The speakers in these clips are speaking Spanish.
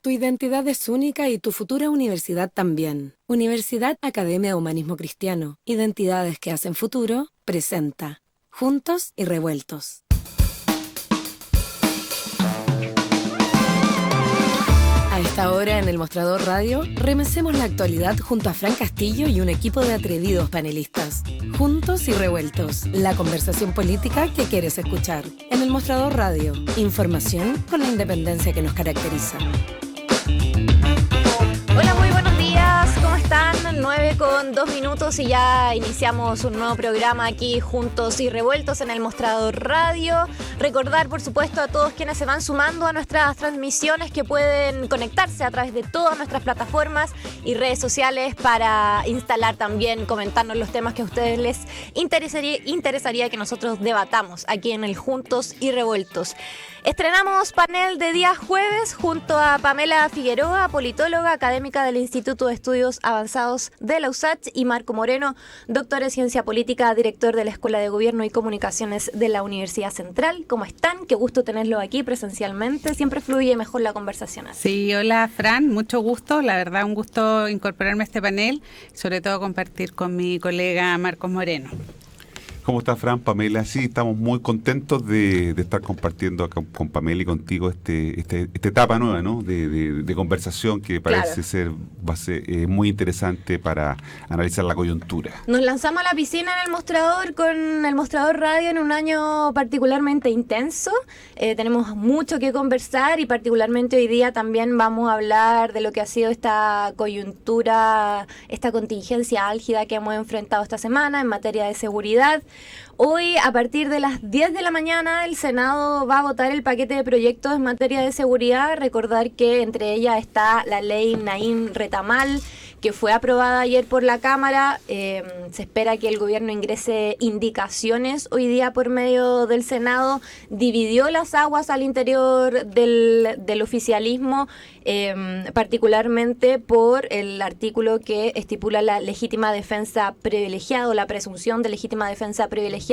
Tu identidad es única y tu futura universidad también. Universidad Academia Humanismo Cristiano. Identidades que hacen futuro, presenta. Juntos y revueltos. A esta hora en El Mostrador Radio, remecemos la actualidad junto a Fran Castillo y un equipo de atrevidos panelistas. Juntos y revueltos, la conversación política que quieres escuchar. En El Mostrador Radio, información con la independencia que nos caracteriza. Hola, muy buenos días, ¿cómo están? 9:02 y ya iniciamos un nuevo programa aquí Juntos y Revueltos en El Mostrador Radio. Recordar, por supuesto, a todos quienes se van sumando a nuestras transmisiones que pueden conectarse a través de todas nuestras plataformas y redes sociales para instalar también, comentarnos los temas que a ustedes les interesaría que nosotros debatamos aquí en el Juntos y Revueltos. Estrenamos panel de día jueves junto a Pamela Figueroa, politóloga, académica del Instituto de Estudios Avanzados de la USACH, y Marco Moreno, doctor en Ciencia Política, director de la Escuela de Gobierno y Comunicaciones de la Universidad Central. ¿Cómo están? Qué gusto tenerlo aquí presencialmente. Siempre fluye mejor la conversación así. Sí, hola Fran, mucho gusto. La verdad, un gusto incorporarme a este panel, sobre todo compartir con mi colega Marcos Moreno. ¿Cómo está Fran, Pamela? Sí, estamos muy contentos de estar compartiendo acá con Pamela y contigo esta etapa nueva, ¿no? de conversación que parece va a ser muy interesante para analizar la coyuntura. Nos lanzamos a la piscina en El Mostrador con El Mostrador Radio en un año particularmente intenso. Tenemos mucho que conversar y particularmente hoy día también vamos a hablar de lo que ha sido esta coyuntura, esta contingencia álgida que hemos enfrentado esta semana en materia de seguridad. Hoy, a partir de las 10 de la mañana, el Senado va a votar el paquete de proyectos en materia de seguridad. Recordar que entre ellas está la ley Naim Retamal, que fue aprobada ayer por la Cámara. Se espera que el gobierno ingrese indicaciones hoy día por medio del Senado. Dividió las aguas al interior del oficialismo, particularmente por el artículo que estipula la legítima defensa privilegiada o la presunción de legítima defensa privilegiada,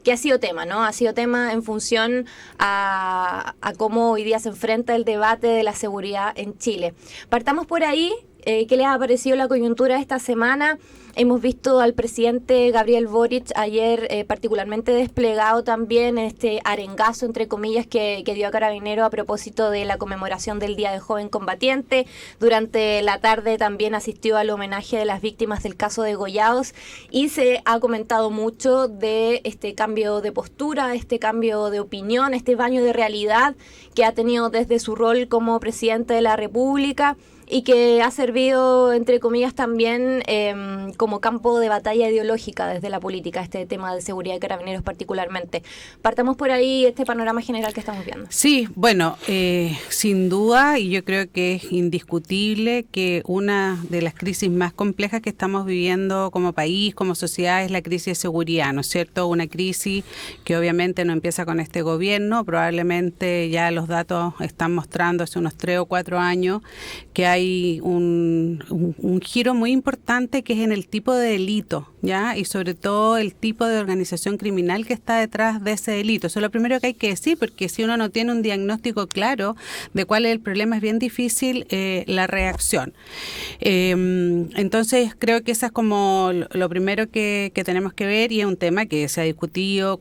que ha sido tema, ¿no? Ha sido tema en función a cómo hoy día se enfrenta el debate de la seguridad en Chile. Partamos por ahí. ¿Qué les ha parecido la coyuntura esta semana? Hemos visto al presidente Gabriel Boric ayer particularmente desplegado también en este arengazo, entre comillas, que dio a Carabineros a propósito de la conmemoración del Día del Joven Combatiente. Durante la tarde también asistió al homenaje de las víctimas del caso de Goyados y se ha comentado mucho de este cambio de postura, este cambio de opinión, este baño de realidad que ha tenido desde su rol como presidente de la República y que ha servido, entre comillas, también como campo de batalla ideológica desde la política, este tema de seguridad de Carabineros particularmente. Partamos por ahí este panorama general que estamos viendo. Sí, bueno, sin duda, y yo creo que es indiscutible que una de las crisis más complejas que estamos viviendo como país, como sociedad, es la crisis de seguridad, ¿no es cierto? Una crisis que obviamente no empieza con este gobierno, probablemente ya los datos están mostrando hace unos 3 o 4 años que hay un giro muy importante que es en el tipo de delito, ¿ya? Y sobre todo el tipo de organización criminal que está detrás de ese delito. Eso es lo primero que hay que decir, porque si uno no tiene un diagnóstico claro de cuál es el problema, es bien difícil la reacción. Entonces creo que eso es como lo primero que tenemos que ver, y es un tema que se ha discutido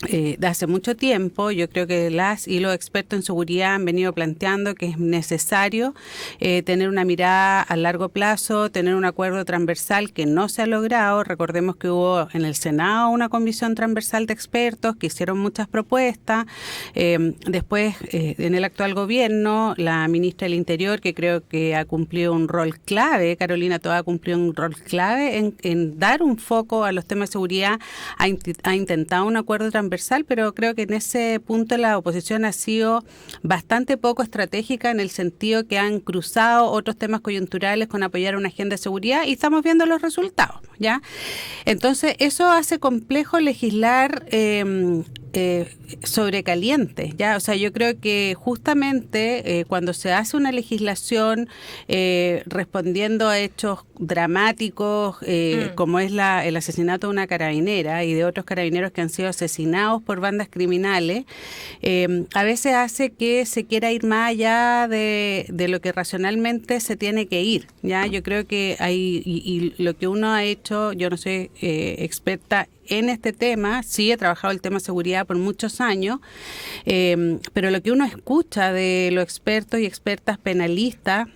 de hace mucho tiempo. Yo creo que las y los expertos en seguridad han venido planteando que es necesario tener una mirada a largo plazo, tener un acuerdo transversal que no se ha logrado. Recordemos que hubo en el Senado una comisión transversal de expertos que hicieron muchas propuestas. Después, en el actual gobierno, la ministra del Interior, que creo que ha cumplido un rol clave, Carolina Toá ha cumplido un rol clave en dar un foco a los temas de seguridad, ha intentado un acuerdo transversal, pero creo que en ese punto la oposición ha sido bastante poco estratégica, en el sentido que han cruzado otros temas coyunturales con apoyar una agenda de seguridad, y estamos viendo los resultados, ¿ya? Entonces eso hace complejo legislar sobrecaliente, ¿ya? O sea, yo creo que justamente cuando se hace una legislación respondiendo a hechos dramáticos, como es el asesinato de una carabinera y de otros carabineros que han sido asesinados por bandas criminales, a veces hace que se quiera ir más allá de lo que racionalmente se tiene que ir, ¿ya? Yo creo que hay, y lo que uno ha hecho, yo no soy experta en este tema, sí he trabajado el tema seguridad por muchos años, pero lo que uno escucha de los expertos y expertas penalistas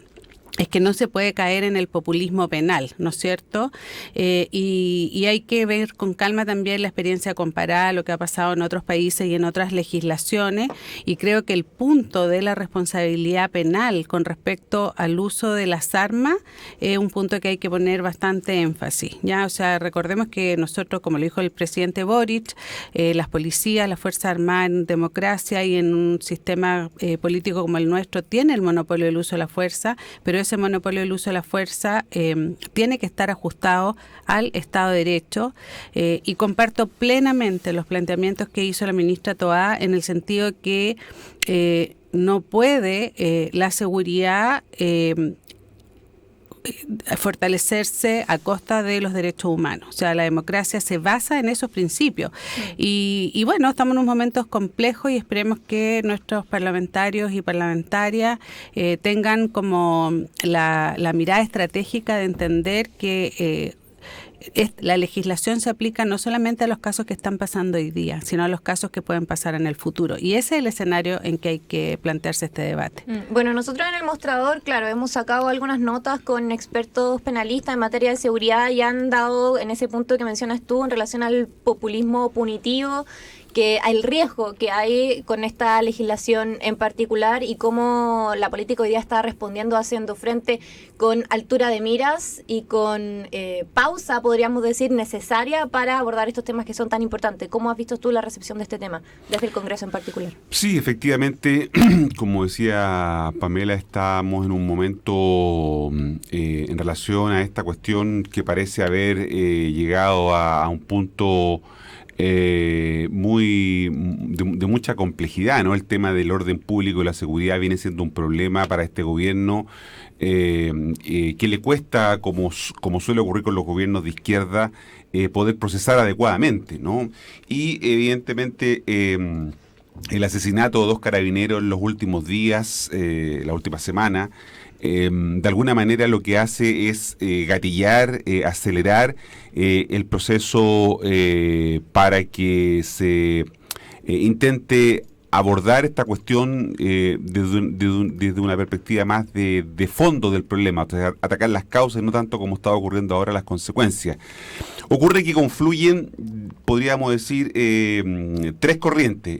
es que no se puede caer en el populismo penal, ¿no es cierto? Y hay que ver con calma también la experiencia comparada a lo que ha pasado en otros países y en otras legislaciones, y creo que el punto de la responsabilidad penal con respecto al uso de las armas es un punto que hay que poner bastante énfasis, ¿ya? O sea, recordemos que nosotros, como lo dijo el presidente Boric, las policías, las Fuerzas Armadas en democracia y en un sistema político como el nuestro tiene el monopolio del uso de la fuerza, pero ese monopolio del uso de la fuerza tiene que estar ajustado al Estado de Derecho, y comparto plenamente los planteamientos que hizo la ministra Toá en el sentido que no puede la seguridad fortalecerse a costa de los derechos humanos. O sea, la democracia se basa en esos principios. Y bueno, estamos en unos momentos complejos y esperemos que nuestros parlamentarios y parlamentarias tengan como la mirada estratégica de entender que la legislación se aplica no solamente a los casos que están pasando hoy día, sino a los casos que pueden pasar en el futuro. Y ese es el escenario en que hay que plantearse este debate. Bueno, nosotros en el mostrador, claro, hemos sacado algunas notas con expertos penalistas en materia de seguridad y han dado en ese punto que mencionas tú en relación al populismo punitivo, que el riesgo que hay con esta legislación en particular y cómo la política hoy día está respondiendo, haciendo frente con altura de miras y con pausa, podríamos decir, necesaria para abordar estos temas que son tan importantes. ¿Cómo has visto tú la recepción de este tema desde el Congreso en particular? Sí, efectivamente, como decía Pamela, estamos en un momento en relación a esta cuestión que parece haber llegado a un punto de mucha complejidad, ¿no? El tema del orden público y la seguridad viene siendo un problema para este gobierno que le cuesta, como suele ocurrir con los gobiernos de izquierda, poder procesar adecuadamente, ¿no? Y evidentemente el asesinato de 2 carabineros en los últimos días, la última semana, de alguna manera lo que hace es gatillar, acelerar el proceso para que se intente abordar esta cuestión desde una perspectiva más de fondo del problema, o sea, atacar las causas, no tanto como está ocurriendo ahora las consecuencias. Ocurre que confluyen, podríamos decir, 3 corrientes.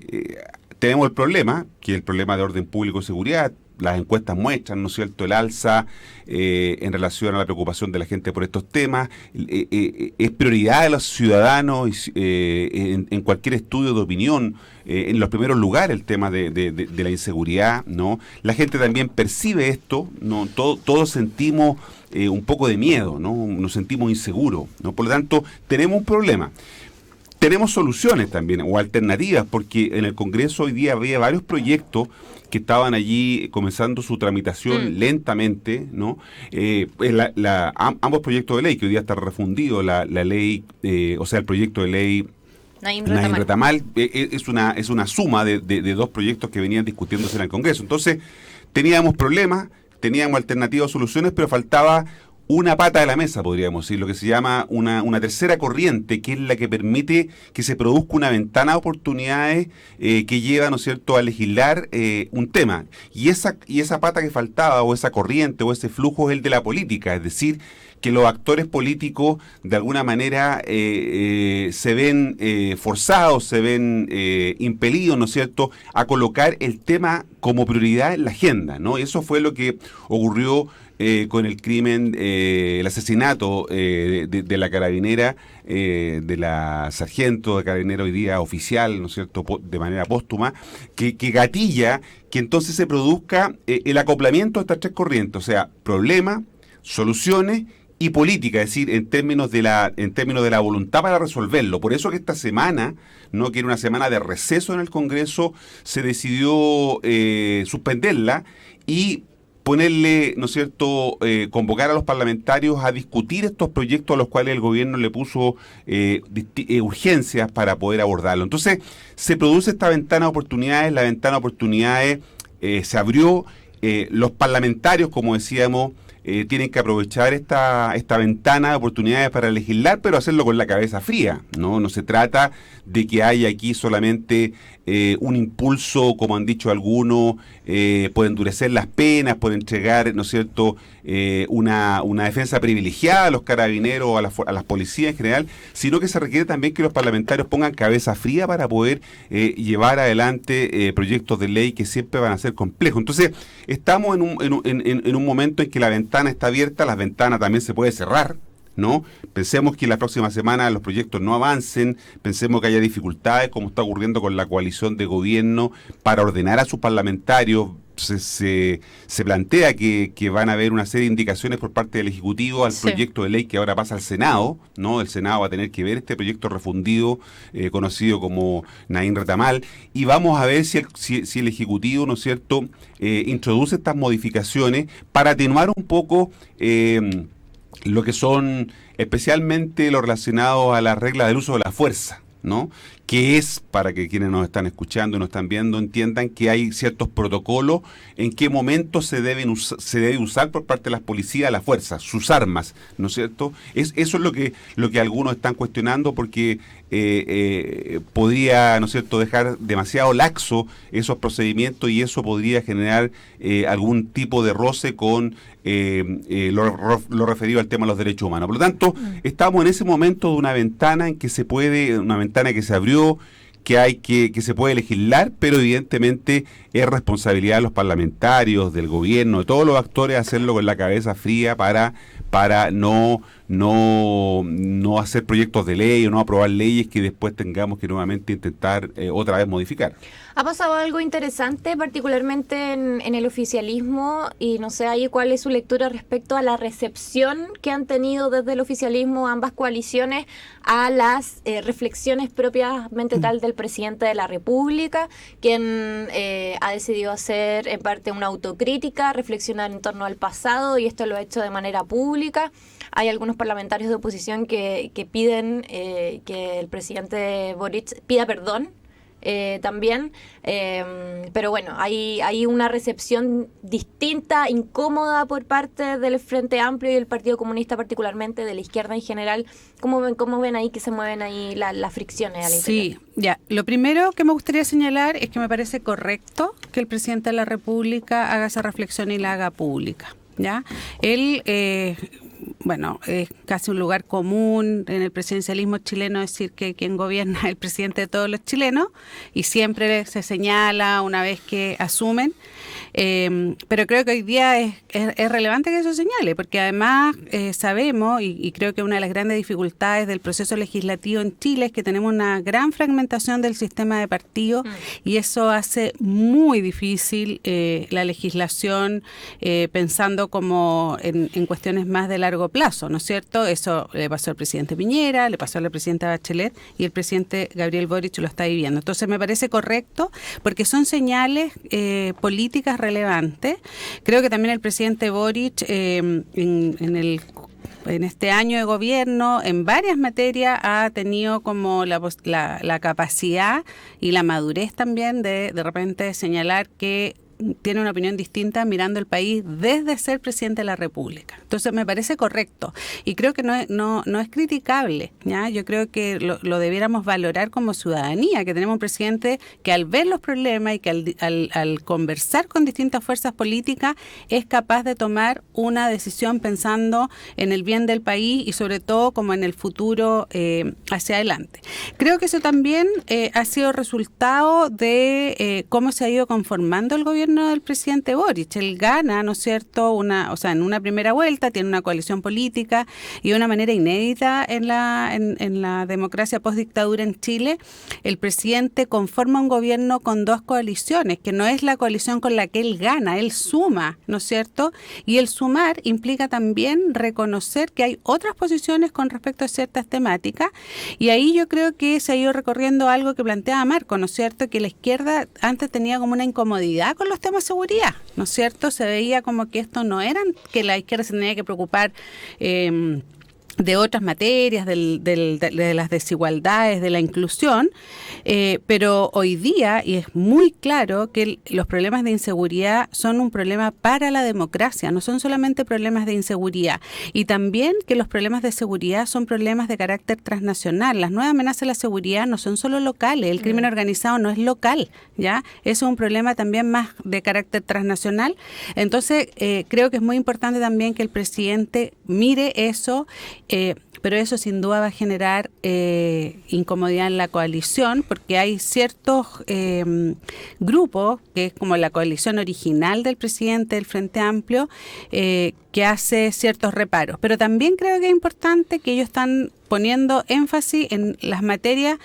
Tenemos el problema, que es el problema de orden público y seguridad. Las encuestas muestran, ¿no es cierto?, el alza en relación a la preocupación de la gente por estos temas. Es prioridad de los ciudadanos en cualquier estudio de opinión, en los primeros lugares el tema de la inseguridad, ¿no? La gente también percibe esto, ¿no? Todos sentimos un poco de miedo, ¿no? Nos sentimos inseguros, ¿no? Por lo tanto, tenemos un problema. Tenemos soluciones también, o alternativas, porque en el Congreso hoy día había varios proyectos que estaban allí comenzando su tramitación lentamente, ¿no? Ambos proyectos de ley, que hoy día está refundido, la ley, o sea, el proyecto de ley Naim Retamal, es una suma de 2 proyectos que venían discutiéndose en el Congreso. Entonces, teníamos problemas, teníamos alternativas o soluciones, pero faltaba una pata de la mesa, podríamos decir, lo que se llama una tercera corriente, que es la que permite que se produzca una ventana de oportunidades que lleva, ¿no es cierto?, a legislar un tema. Y esa pata que faltaba, o esa corriente, o ese flujo, es el de la política, es decir, que los actores políticos de alguna manera se ven forzados, se ven impelidos, ¿no es cierto?, a colocar el tema como prioridad en la agenda, ¿no? Eso fue lo que ocurrió con el crimen, el asesinato de la carabinera, de la sargento de carabinero hoy día oficial, ¿no es cierto?, de manera póstuma, que gatilla que entonces se produzca el acoplamiento de estas 3 corrientes, o sea, problemas, soluciones y política, es decir, en términos de la voluntad para resolverlo. Por eso que esta semana, ¿no?, que era una semana de receso en el Congreso, se decidió suspenderla y ponerle, ¿no es cierto?, convocar a los parlamentarios a discutir estos proyectos a los cuales el gobierno le puso urgencias para poder abordarlo. Entonces, se produce esta ventana de oportunidades, la ventana de oportunidades se abrió, los parlamentarios, como decíamos, tienen que aprovechar esta ventana de oportunidades para legislar, pero hacerlo con la cabeza fría, ¿no? No se trata de que haya aquí solamente un impulso, como han dicho algunos, por endurecer las penas, por entregar, ¿no es cierto?, una defensa privilegiada a los carabineros, a las policías en general, sino que se requiere también que los parlamentarios pongan cabeza fría para poder llevar adelante proyectos de ley que siempre van a ser complejos. Entonces, estamos en un momento en que la ventana está abierta, las ventanas también se puede cerrar, ¿no? Pensemos que la próxima semana los proyectos no avancen, pensemos que haya dificultades, como está ocurriendo con la coalición de gobierno, para ordenar a sus parlamentarios. Se plantea que van a haber una serie de indicaciones por parte del Ejecutivo al proyecto de ley que ahora pasa al Senado, ¿no? El Senado va a tener que ver este proyecto refundido, conocido como Naín Retamal, y vamos a ver si el Ejecutivo, ¿no es cierto?, introduce estas modificaciones para atenuar un poco lo que son especialmente lo relacionado a las reglas del uso de la fuerza, ¿no? Que es, para que quienes nos están escuchando y nos están viendo entiendan que hay ciertos protocolos en qué momento se debe usar por parte de las policías la fuerza, sus armas, ¿no es cierto? Eso es lo que algunos están cuestionando, porque podría, ¿no es cierto?, dejar demasiado laxo esos procedimientos, y eso podría generar algún tipo de roce con lo referido al tema de los derechos humanos. Por lo tanto, estamos en ese momento de una ventana en que una ventana que se abrió, que se puede legislar, pero evidentemente es responsabilidad de los parlamentarios, del gobierno, de todos los actores, hacerlo con la cabeza fría para no hacer proyectos de ley o no aprobar leyes que después tengamos que nuevamente intentar otra vez modificar. Ha pasado algo interesante, particularmente en el oficialismo, y no sé ahí cuál es su lectura respecto a la recepción que han tenido desde el oficialismo ambas coaliciones a las reflexiones propiamente tal del presidente de la República, quien ha decidido hacer en parte una autocrítica, reflexionar en torno al pasado, y esto lo ha hecho de manera pública. Hay algunos parlamentarios de oposición que piden que el presidente Boric pida perdón también, pero bueno, hay una recepción distinta, incómoda por parte del Frente Amplio y del Partido Comunista, particularmente de la izquierda en general. ¿Cómo ven ahí que se mueven ahí las fricciones al interior? Sí, ya. Lo primero que me gustaría señalar es que me parece correcto que el presidente de la República haga esa reflexión y la haga pública, ¿ya? Él... bueno, es casi un lugar común en el presidencialismo chileno decir que quien gobierna es el presidente de todos los chilenos, y siempre se señala una vez que asumen. Pero creo que hoy día es relevante que eso señale, porque además sabemos, y creo que una de las grandes dificultades del proceso legislativo en Chile es que tenemos una gran fragmentación del sistema de partidos, y eso hace muy difícil la legislación pensando como en cuestiones más de largo plazo, ¿no es cierto? Eso le pasó al presidente Piñera, le pasó a la presidenta Bachelet, y el presidente Gabriel Boric lo está viviendo. Entonces me parece correcto, porque son señales políticas relevantes. Creo que también el presidente Boric en este año de gobierno, en varias materias, ha tenido como la capacidad y la madurez también de repente señalar que tiene una opinión distinta mirando el país desde ser presidente de la República. Entonces me parece correcto, y creo que no es criticable, ¿ya? Yo creo que lo debiéramos valorar como ciudadanía, que tenemos un presidente que al ver los problemas y que al conversar con distintas fuerzas políticas es capaz de tomar una decisión pensando en el bien del país y sobre todo como en el futuro hacia adelante. Creo que eso también ha sido resultado de cómo se ha ido conformando el gobierno gobierno del presidente Boric. Él gana, ¿no es cierto?, en una primera vuelta, tiene una coalición política y de una manera inédita en la democracia postdictadura en Chile, el presidente conforma un gobierno con dos coaliciones, que no es la coalición con la que él gana, él suma, ¿no es cierto? Y el sumar implica también reconocer que hay otras posiciones con respecto a ciertas temáticas, y ahí yo creo que se ha ido recorriendo algo que planteaba Marco, ¿no es cierto?, que la izquierda antes tenía como una incomodidad con los temas de seguridad, ¿no es cierto? Se veía como que esto no eran, que la izquierda se tenía que preocupar de otras materias, de las desigualdades, de la inclusión, pero hoy día, y es muy claro que los problemas de inseguridad son un problema para la democracia, no son solamente problemas de inseguridad, y también que los problemas de seguridad son problemas de carácter transnacional. Las nuevas amenazas a la seguridad no son solo locales, el crimen organizado no es local, ¿ya? Eso es un problema también más de carácter transnacional. Entonces, creo que es muy importante también que el presidente mire eso, pero eso sin duda va a generar incomodidad en la coalición, porque hay ciertos grupos, que es como la coalición original del presidente del Frente Amplio, que hace ciertos reparos. Pero también creo que es importante que ellos están poniendo énfasis en las materias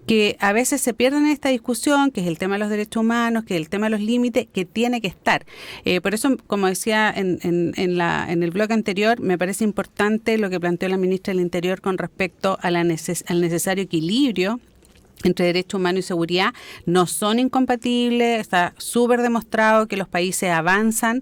que a veces se pierden en esta discusión, que es el tema de los derechos humanos, que es el tema de los límites, que tiene que estar. Por eso, como decía en el bloque anterior, me parece importante lo que planteó la ministra del Interior con respecto a al necesario equilibrio entre derechos humanos y seguridad. No son incompatibles, está súper demostrado que los países avanzan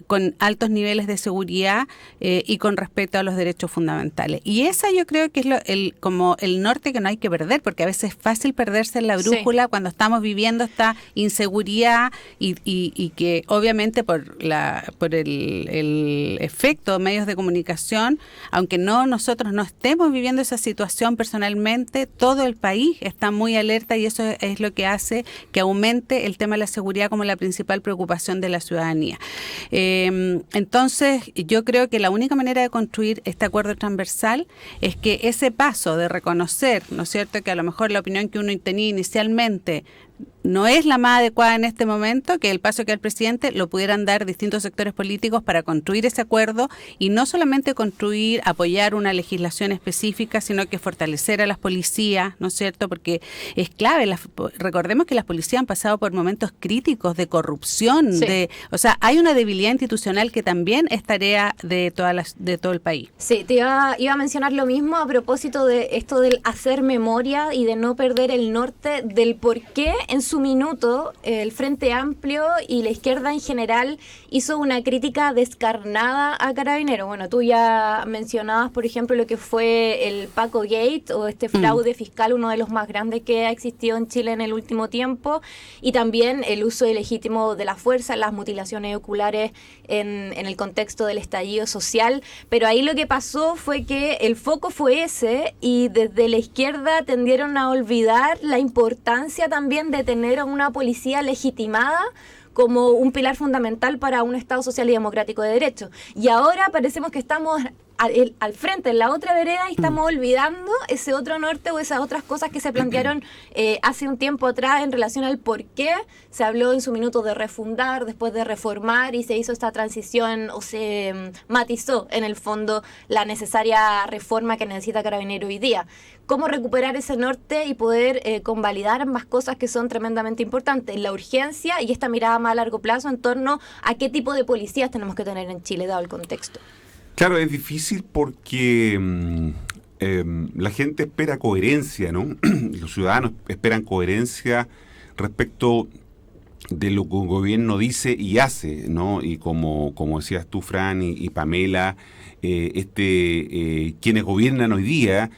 con altos niveles de seguridad y con respeto a los derechos fundamentales. Y esa yo creo que es como el norte que no hay que perder, porque a veces es fácil perderse en la brújula cuando estamos viviendo esta inseguridad y que obviamente por el efecto de medios de comunicación, aunque nosotros no estemos viviendo esa situación personalmente, todo el país está muy alerta, y eso es lo que hace que aumente el tema de la seguridad como la principal preocupación de la ciudadanía. Entonces, yo creo que la única manera de construir este acuerdo transversal es que ese paso de reconocer, ¿no es cierto?, que a lo mejor la opinión que uno tenía inicialmente no es la más adecuada en este momento, que el paso que el presidente lo pudieran dar distintos sectores políticos para construir ese acuerdo, y no solamente apoyar una legislación específica, sino que fortalecer a las policías, ¿no es cierto?, porque es clave. Recordemos que las policías han pasado por momentos críticos de corrupción, o sea, hay una debilidad institucional que también es tarea de todo el país. Sí, te iba a mencionar lo mismo a propósito de esto del hacer memoria y de no perder el norte del por qué en su minuto el Frente Amplio y la izquierda en general hizo una crítica descarnada a Carabineros. Bueno, tú ya mencionabas, por ejemplo, lo que fue el Paco Gate o este fraude fiscal, uno de los más grandes que ha existido en Chile en el último tiempo, y también el uso ilegítimo de la fuerza, las mutilaciones oculares en el contexto del estallido social. Pero ahí lo que pasó fue que el foco fue ese, y desde la izquierda tendieron a olvidar la importancia también de tener a una policía legitimada como un pilar fundamental para un Estado social y democrático de derecho. Y ahora parecemos que estamos al frente, en la otra vereda, y estamos olvidando ese otro norte o esas otras cosas que se plantearon hace un tiempo atrás en relación al por qué se habló en su minuto de refundar, después de reformar, y se hizo esta transición o se matizó en el fondo la necesaria reforma que necesita Carabineros hoy día. Cómo recuperar ese norte y poder convalidar ambas cosas que son tremendamente importantes, la urgencia y esta mirada más a largo plazo en torno a qué tipo de policías tenemos que tener en Chile, dado el contexto. Claro, es difícil porque la gente espera coherencia, ¿no? Los ciudadanos esperan coherencia respecto de lo que un gobierno dice y hace, ¿no? Y como decías tú, Fran y Pamela, quienes gobiernan hoy día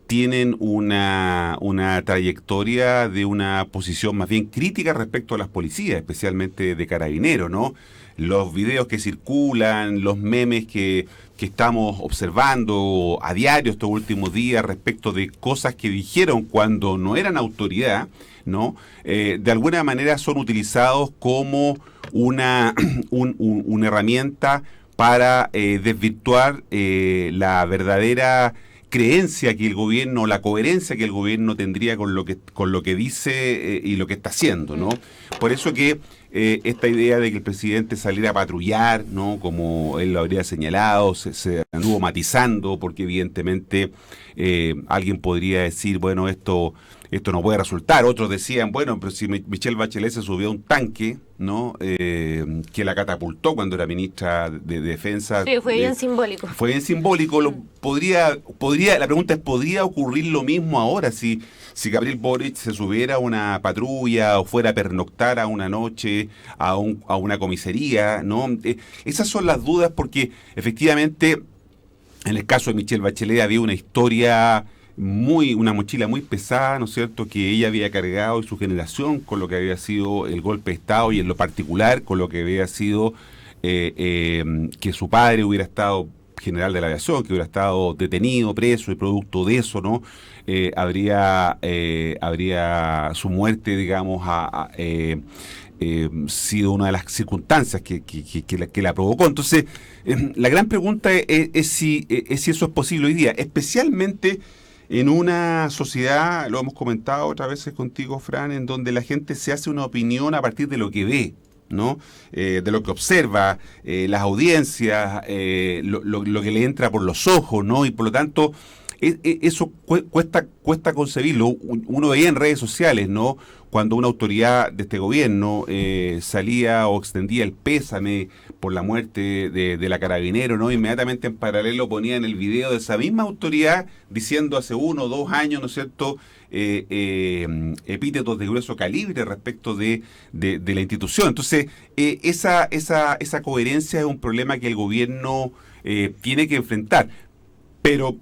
tienen una trayectoria de una posición más bien crítica respecto a las policías, especialmente de Carabineros, ¿no? Los videos que circulan, los memes que estamos observando a diario estos últimos días respecto de cosas que dijeron cuando no eran autoridad, ¿no? De alguna manera son utilizados como una herramienta para desvirtuar la verdadera creencia que el gobierno, la coherencia que el gobierno tendría con lo que dice y lo que está haciendo, ¿no? Por eso que esta idea de que el presidente saliera a patrullar, ¿no? Como él lo habría señalado, se anduvo matizando, porque evidentemente alguien podría decir, bueno, esto no puede resultar. Otros decían, bueno, pero si Michelle Bachelet se subió a un tanque, ¿no? Que la catapultó cuando era ministra de Defensa. Sí, fue bien simbólico. Fue bien simbólico. La pregunta es, ¿podría ocurrir lo mismo ahora si Gabriel Boric se subiera a una patrulla o fuera a pernoctar a una noche a una comisaría, ¿no? Esas son las dudas, porque efectivamente en el caso de Michelle Bachelet había una historia una mochila muy pesada, ¿no es cierto?, que ella había cargado, y su generación, con lo que había sido el golpe de Estado, y en lo particular con lo que había sido que su padre hubiera estado general de la aviación, que hubiera estado detenido, preso, y producto de eso, ¿no? Habría su muerte, digamos, sido una de las circunstancias que la provocó. Entonces, la gran pregunta es si eso es posible hoy día, especialmente en una sociedad, lo hemos comentado otras veces contigo, Fran, en donde la gente se hace una opinión a partir de lo que ve, ¿no? De lo que observa, las audiencias, lo que le entra por los ojos, ¿no? Y por lo tanto, eso cuesta concebirlo. Uno veía en redes sociales, ¿no?, cuando una autoridad de este gobierno salía o extendía el pésame por la muerte de la Carabinero, ¿no? Inmediatamente en paralelo ponían el video de esa misma autoridad diciendo hace 1 o 2 años, ¿no es cierto?, epítetos de grueso calibre respecto de la institución. Entonces, esa coherencia es un problema que el gobierno tiene que enfrentar, pero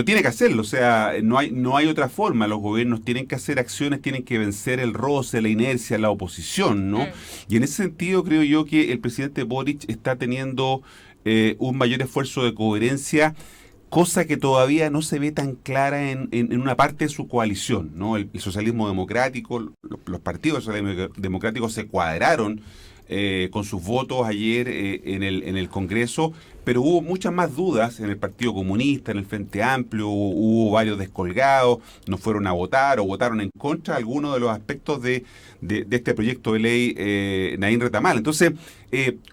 tiene que hacerlo. O sea, no hay otra forma. Los gobiernos tienen que hacer acciones, tienen que vencer el roce, la inercia, la oposición, ¿no? Y en ese sentido creo yo que el presidente Boric está teniendo un mayor esfuerzo de coherencia, cosa que todavía no se ve tan clara en una parte de su coalición, ¿no? El socialismo democrático, los partidos democráticos se cuadraron con sus votos ayer en el Congreso, pero hubo muchas más dudas en el Partido Comunista, en el Frente Amplio, hubo varios descolgados, no fueron a votar o votaron en contra de algunos de los aspectos de este proyecto de ley Naín Retamal. Entonces,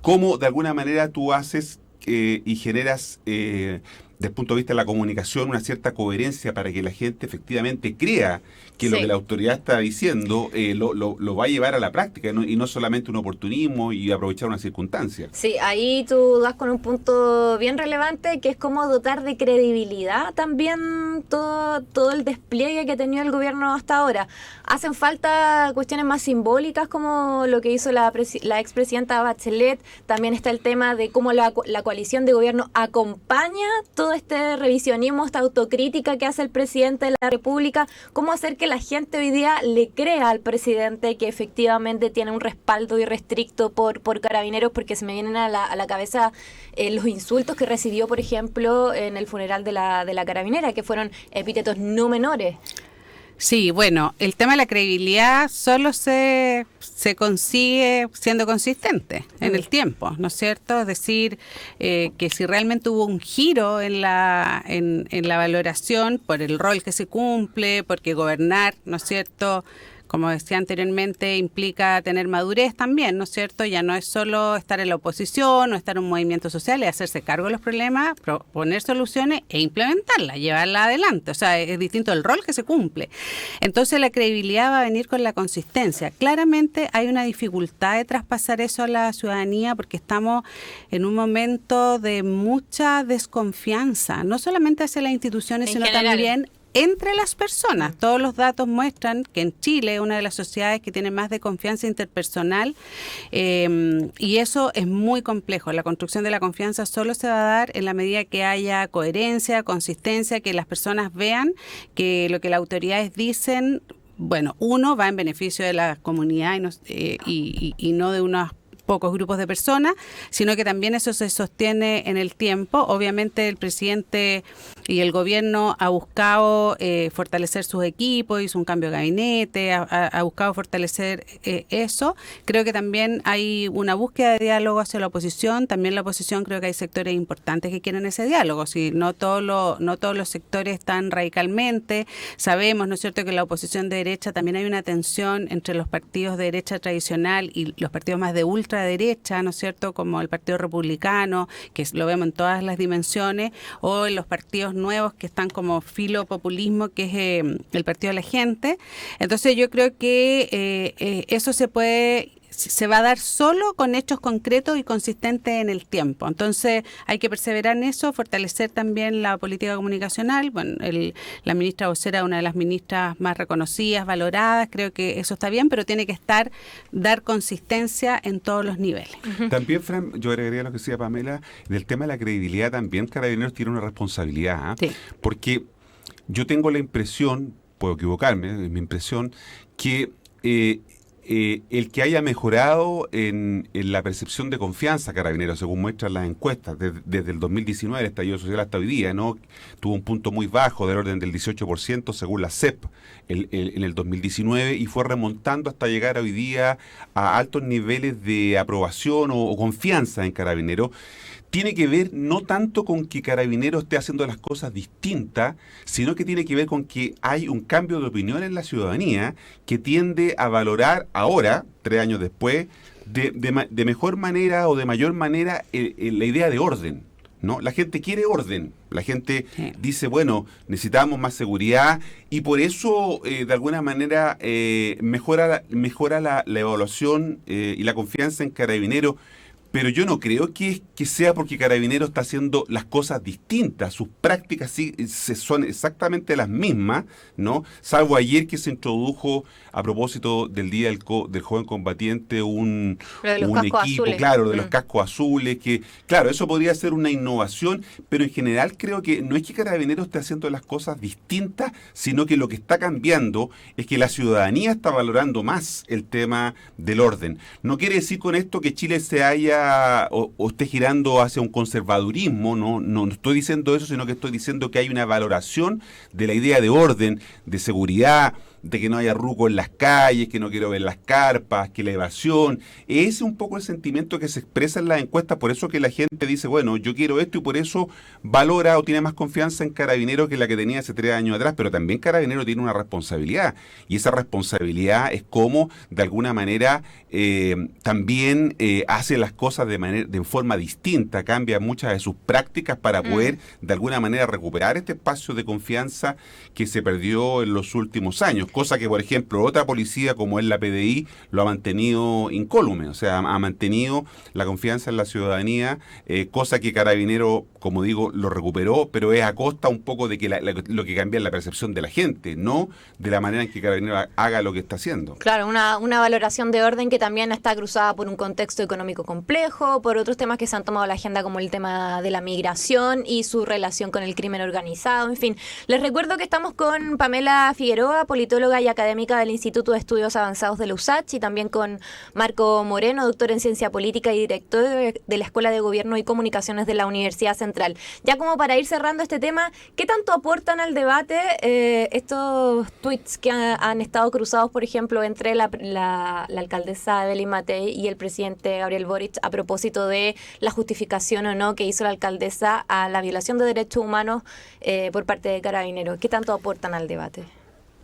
¿cómo de alguna manera tú haces y generas desde el punto de vista de la comunicación una cierta coherencia para que la gente efectivamente crea que lo que la autoridad está diciendo lo va a llevar a la práctica, ¿no? Y no solamente un oportunismo y aprovechar una circunstancia? Sí, ahí tú das con un punto bien relevante, que es cómo dotar de credibilidad también todo el despliegue que ha tenido el gobierno hasta ahora. Hacen falta cuestiones más simbólicas, como lo que hizo la expresidenta Bachelet. También está el tema de cómo la coalición de gobierno acompaña todo este revisionismo, esta autocrítica que hace el presidente de la República. Cómo hacer que la gente hoy día le crea al presidente que efectivamente tiene un respaldo irrestricto por Carabineros, porque se me vienen a la cabeza los insultos que recibió, por ejemplo, en el funeral de la Carabinera, que fueron epítetos no menores. Sí, bueno, el tema de la credibilidad solo se consigue siendo consistente en el tiempo, ¿no es cierto? Es decir, que si realmente hubo un giro en la valoración por el rol que se cumple, porque gobernar, ¿no es cierto?, como decía anteriormente, implica tener madurez también, ¿no es cierto? Ya no es solo estar en la oposición o estar en un movimiento social, es hacerse cargo de los problemas, proponer soluciones e implementarlas, llevarlas adelante. O sea, es distinto el rol que se cumple. Entonces, la credibilidad va a venir con la consistencia. Claramente hay una dificultad de traspasar eso a la ciudadanía, porque estamos en un momento de mucha desconfianza, no solamente hacia las instituciones, sino también entre las personas. Todos los datos muestran que en Chile es una de las sociedades que tiene más de confianza interpersonal, y eso es muy complejo. La construcción de la confianza solo se va a dar en la medida que haya coherencia, consistencia, que las personas vean que lo que las autoridades dicen, bueno, uno va en beneficio de la comunidad y no de unas pocos grupos de personas, sino que también eso se sostiene en el tiempo. Obviamente el presidente y el gobierno ha buscado fortalecer sus equipos, hizo un cambio de gabinete, ha buscado fortalecer eso. Creo que también hay una búsqueda de diálogo hacia la oposición. También la oposición, creo que hay sectores importantes que quieren ese diálogo. Si no todos los sectores están radicalmente. Sabemos, ¿no es cierto?, que la oposición de derecha también hay una tensión entre los partidos de derecha tradicional y los partidos más de ultraderecha, ¿no es cierto?, como el Partido Republicano, que lo vemos en todas las dimensiones, o en los partidos nuevos que están como filopopulismo, que es el Partido de la Gente. Entonces yo creo que eso se va a dar solo con hechos concretos y consistentes en el tiempo. Entonces hay que perseverar en eso, fortalecer también la política comunicacional. Bueno, la ministra vocera es una de las ministras más reconocidas, valoradas, creo que eso está bien, pero tiene que dar consistencia en todos los niveles. También, Fran, yo agregaría lo que decía Pamela, del tema de la credibilidad también, Carabineros tiene una responsabilidad, Sí. Porque yo tengo la impresión, puedo equivocarme, es mi impresión, que el que haya mejorado en la percepción de confianza Carabineros, según muestran las encuestas, desde el 2019, el estallido social hasta hoy día, ¿no? Tuvo un punto muy bajo, del orden del 18%, según la CEP, en el 2019, y fue remontando hasta llegar hoy día a altos niveles de aprobación o confianza en Carabineros. Tiene que ver no tanto con que Carabineros esté haciendo las cosas distintas, sino que tiene que ver con que hay un cambio de opinión en la ciudadanía que tiende a valorar ahora, 3 años después, de mejor manera o de mayor manera la idea de orden, ¿no? La gente quiere orden, la gente dice, bueno, necesitamos más seguridad, y por eso de alguna manera mejora la evaluación y la confianza en Carabineros. Pero yo no creo que sea porque Carabineros está haciendo las cosas distintas. Sus prácticas sí son exactamente las mismas, ¿no? Salvo ayer que se introdujo, a propósito del Día del Joven Combatiente, un equipo, azules. claro, de los cascos azules, que, claro, eso podría ser una innovación, pero en general creo que no es que Carabineros esté haciendo las cosas distintas, sino que lo que está cambiando es que la ciudadanía está valorando más el tema del orden. No quiere decir con esto que Chile se haya o esté girando hacia un conservadurismo, no estoy diciendo eso, sino que estoy diciendo que hay una valoración de la idea de orden, de seguridad, de que no haya ruco en las calles, que no quiero ver las carpas, que la evasión. Ese es un poco el sentimiento que se expresa en las encuestas, por eso que la gente dice, bueno, yo quiero esto, y por eso valora o tiene más confianza en Carabineros que la que tenía hace 3 años atrás. Pero también Carabineros tiene una responsabilidad, y esa responsabilidad es cómo, de alguna manera, también hace las cosas de forma distinta, cambia muchas de sus prácticas para poder, de alguna manera, recuperar este espacio de confianza que se perdió en los últimos años. Cosa que, por ejemplo, otra policía como es la PDI lo ha mantenido incólume, o sea, ha mantenido la confianza en la ciudadanía, cosa que Carabineros, como digo, lo recuperó, pero es a costa un poco de que lo que cambia es la percepción de la gente, no de la manera en que Carabineros haga lo que está haciendo. Claro, una valoración de orden que también está cruzada por un contexto económico complejo, por otros temas que se han tomado la agenda, como el tema de la migración y su relación con el crimen organizado, en fin. Les recuerdo que estamos con Pamela Figueroa, politóloga y académica del Instituto de Estudios Avanzados de la USACH, y también con Marco Moreno, doctor en Ciencia Política y director de la Escuela de Gobierno y Comunicaciones de la Universidad Central. Ya como para ir cerrando este tema, ¿qué tanto aportan al debate estos tweets que han estado cruzados, por ejemplo, entre la alcaldesa Evelyn Matei y el presidente Gabriel Boric a propósito de la justificación o no que hizo la alcaldesa a la violación de derechos humanos por parte de Carabineros? ¿Qué tanto aportan al debate?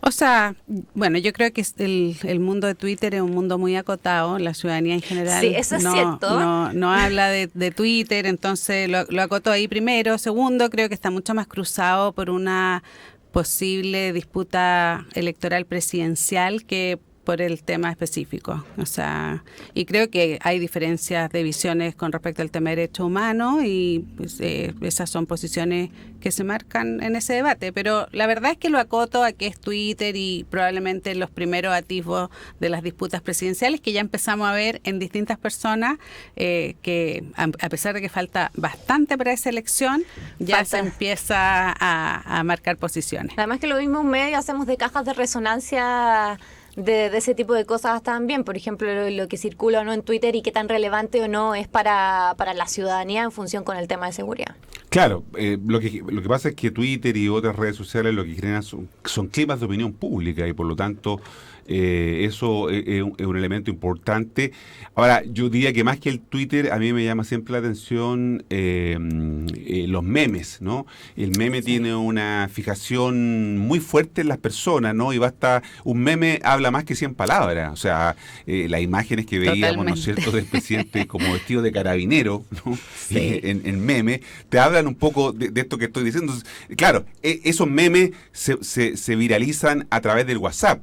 O sea, bueno, yo creo que el mundo de Twitter es un mundo muy acotado, la ciudadanía en general sí, eso es cierto. No habla de Twitter, entonces lo acotó ahí primero. Segundo, creo que está mucho más cruzado por una posible disputa electoral presidencial que por el tema específico. O sea, y creo que hay diferencias de visiones con respecto al tema de derechos humanos, y pues, esas son posiciones que se marcan en ese debate. Pero la verdad es que lo acoto a que es Twitter y probablemente los primeros atisbos de las disputas presidenciales que ya empezamos a ver en distintas personas, que a pesar de que falta bastante para esa elección, ya se empieza a marcar posiciones. Además que lo mismo medio hacemos de cajas de resonancia de ese tipo de cosas también. Por ejemplo, lo que circula o no en Twitter y qué tan relevante o no es para la ciudadanía en función con el tema de seguridad. Claro, lo que pasa es que Twitter y otras redes sociales lo que generan son climas de opinión pública y por lo tanto eso es un elemento importante. Ahora, yo diría que más que el Twitter, a mí me llama siempre la atención los memes, ¿no? El meme tiene una fijación muy fuerte en las personas, ¿no? Y basta, un meme habla más que 100 palabras. O sea, las imágenes que veíamos, ¿no es cierto?, del presidente como vestido de carabinero, ¿no? Sí. En meme, te hablan un poco de esto que estoy diciendo. Entonces, claro, esos memes se viralizan a través del WhatsApp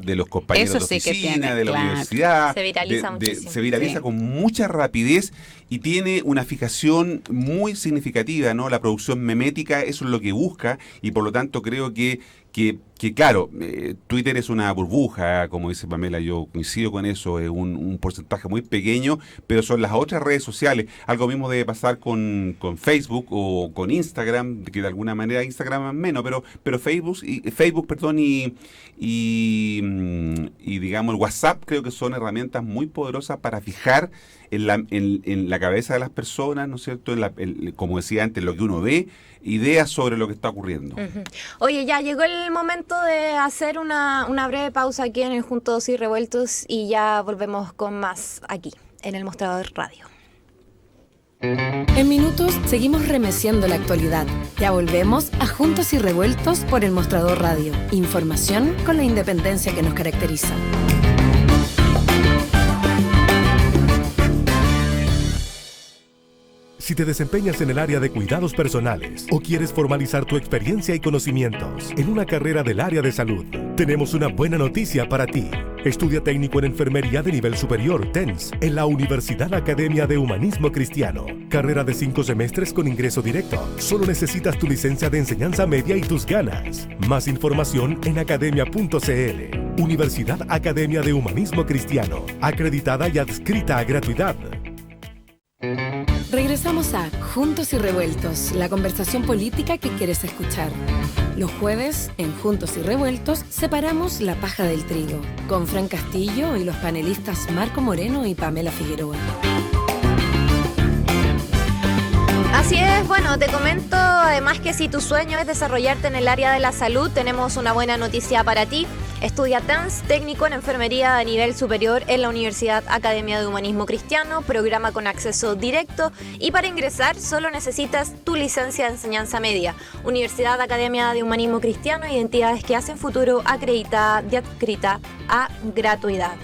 de los compañeros Eso de sí que oficina, tiene, de la claro. universidad. Se viraliza muchísimo. Se viraliza Sí. con mucha rapidez y tiene una fijación muy significativa, ¿no? La producción memética, eso es lo que busca y por lo tanto creo que claro, Twitter es una burbuja, como dice Pamela, yo coincido con eso, es un porcentaje muy pequeño, pero son las otras redes sociales. Algo mismo debe pasar con Facebook o con Instagram, que de alguna manera Instagram es menos, pero Facebook, y digamos el WhatsApp creo que son herramientas muy poderosas para fijar en la cabeza de las personas, ¿no es cierto? Como decía antes, lo que uno ve, ideas sobre lo que está ocurriendo. Uh-huh. Oye, ya llegó el momento de hacer una breve pausa aquí en el Juntos y Revueltos y ya volvemos con más aquí, en el Mostrador Radio. En minutos seguimos remeciendo la actualidad. Ya volvemos a Juntos y Revueltos por el Mostrador Radio. Información con la independencia que nos caracteriza. Si te desempeñas en el área de cuidados personales o quieres formalizar tu experiencia y conocimientos en una carrera del área de salud, tenemos una buena noticia para ti. Estudia técnico en enfermería de nivel superior, TENS, en la Universidad Academia de Humanismo Cristiano. Carrera de 5 semestres con ingreso directo. Solo necesitas tu licencia de enseñanza media y tus ganas. Más información en academia.cl. Universidad Academia de Humanismo Cristiano. Acreditada y adscrita a gratuidad. Regresamos a Juntos y Revueltos, la conversación política que quieres escuchar. Los jueves, en Juntos y Revueltos, separamos la paja del trigo, con Fran Castillo y los panelistas Marco Moreno y Pamela Figueroa. Así es, bueno, te comento además que si tu sueño es desarrollarte en el área de la salud, tenemos una buena noticia para ti. Estudia TENS, técnico en enfermería de nivel superior en la Universidad Academia de Humanismo Cristiano, programa con acceso directo y para ingresar solo necesitas tu licencia de enseñanza media. Universidad Academia de Humanismo Cristiano, identidades que hacen futuro, acreditada y adscrita a gratuidad.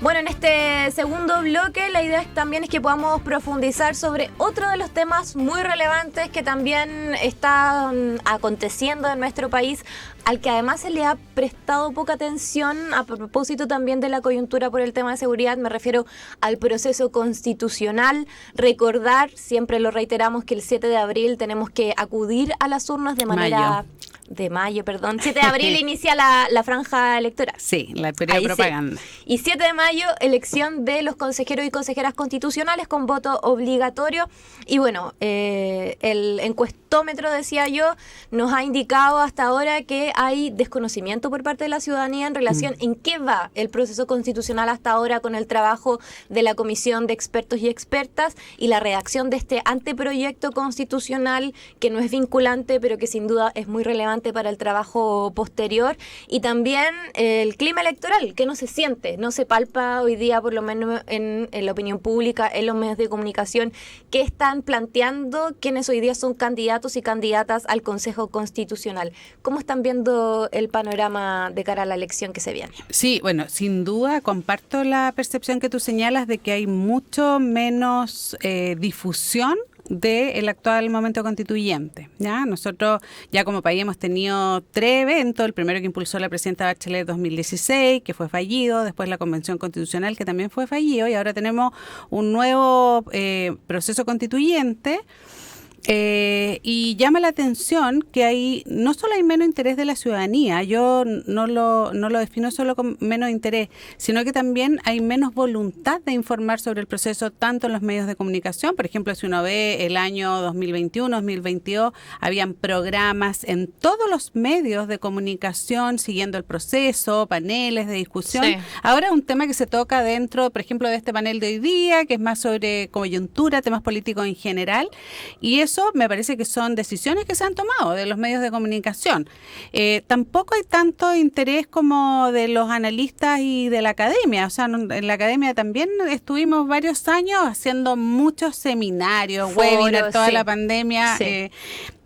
Bueno, en este segundo bloque la idea también es que podamos profundizar sobre otro de los temas muy relevantes que también están aconteciendo en nuestro país, al que además se le ha prestado poca atención a propósito también de la coyuntura por el tema de seguridad. Me refiero al proceso constitucional. Recordar, siempre lo reiteramos, que el 7 de abril tenemos que acudir a las urnas de manera... De mayo, perdón. 7 de abril inicia la franja electoral. Sí, la periodo de propaganda. Sí. Y 7 de mayo, elección de los consejeros y consejeras constitucionales con voto obligatorio. Y bueno, el encuestómetro, decía yo, nos ha indicado hasta ahora que hay desconocimiento por parte de la ciudadanía en relación en qué va el proceso constitucional hasta ahora con el trabajo de la Comisión de Expertos y Expertas y la redacción de este anteproyecto constitucional que no es vinculante, pero que sin duda es muy relevante para el trabajo posterior, y también el clima electoral, que no se siente, no se palpa hoy día, por lo menos en la opinión pública, en los medios de comunicación, que están planteando quienes hoy día son candidatos y candidatas al Consejo Constitucional. ¿Cómo están viendo el panorama de cara a la elección que se viene? Sí, bueno, sin duda comparto la percepción que tú señalas de que hay mucho menos difusión del actual momento constituyente. ¿Ya? Nosotros ya como país hemos tenido 3 eventos, el primero que impulsó la presidenta Bachelet 2016, que fue fallido, después la Convención Constitucional, que también fue fallido, y ahora tenemos un nuevo proceso constituyente Y llama la atención que no solo hay menos interés de la ciudadanía, yo no lo defino solo con menos interés, sino que también hay menos voluntad de informar sobre el proceso, tanto en los medios de comunicación. Por ejemplo, si uno ve el año 2021, 2022, habían programas en todos los medios de comunicación siguiendo el proceso, paneles de discusión. Sí. Ahora un tema que se toca dentro, por ejemplo, de este panel de hoy día, que es más sobre coyuntura, temas políticos en general, y eso me parece que son decisiones que se han tomado de los medios de comunicación. Tampoco hay tanto interés como de los analistas y de la academia. O sea, en la academia también estuvimos varios años haciendo muchos seminarios, webinars, toda la pandemia. Sí.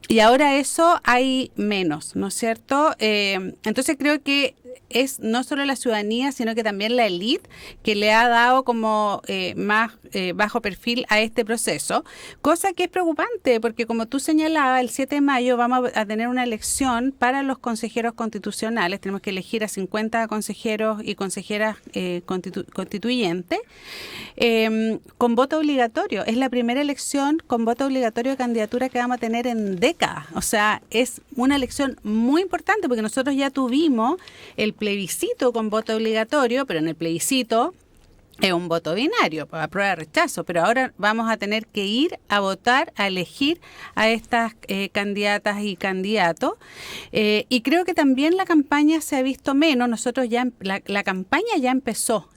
Y ahora eso hay menos, ¿no es cierto? Entonces creo que es no solo la ciudadanía, sino que también la élite que le ha dado como más bajo perfil a este proceso, cosa que es preocupante, porque como tú señalabas, el 7 de mayo vamos a tener una elección para los consejeros constitucionales. Tenemos que elegir a 50 consejeros y consejeras constituyentes con voto obligatorio. Es la primera elección con voto obligatorio de candidatura que vamos a tener en décadas. O sea, es una elección muy importante, porque nosotros ya tuvimos el plebiscito con voto obligatorio, pero en el plebiscito es un voto binario, aprueba rechazo, pero ahora vamos a tener que ir a votar, a elegir a estas candidatas y candidatos, y creo que también la campaña se ha visto menos. Nosotros ya, la campaña ya empezó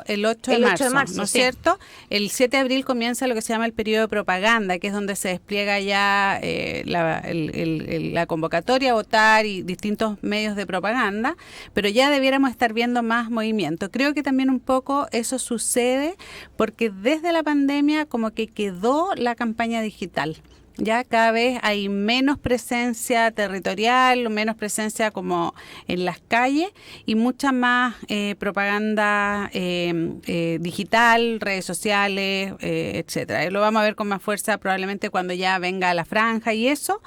el 8 de marzo, ¿no es cierto? El 7 de abril comienza lo que se llama el periodo de propaganda, que es donde se despliega ya la convocatoria a votar y distintos medios de propaganda, pero ya debiéramos estar viendo más movimiento. Creo que también un poco eso sucede porque desde la pandemia como que quedó la campaña digital. Ya cada vez hay menos presencia territorial, menos presencia como en las calles y mucha más propaganda digital, redes sociales, etcétera. Lo vamos a ver con más fuerza probablemente cuando ya venga la franja y eso.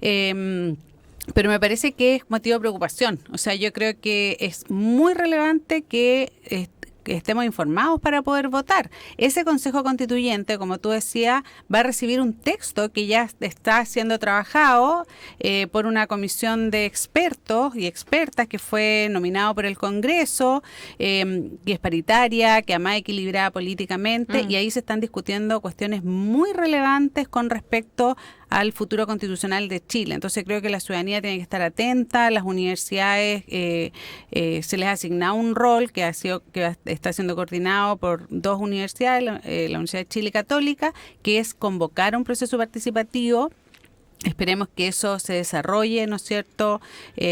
Pero me parece que es motivo de preocupación. O sea, yo creo que es muy relevante que estemos informados para poder votar. Ese Consejo Constituyente, como tú decías, va a recibir un texto que ya está siendo trabajado por una comisión de expertos y expertas que fue nominado por el Congreso, que es paritaria, que además equilibrada políticamente, y ahí se están discutiendo cuestiones muy relevantes con respecto al futuro constitucional de Chile. Entonces creo que la ciudadanía tiene que estar atenta, las universidades se les ha asignado un rol que está siendo coordinado por dos universidades, la Universidad de Chile Católica, que es convocar un proceso participativo. Esperemos que eso se desarrolle, ¿no es cierto?,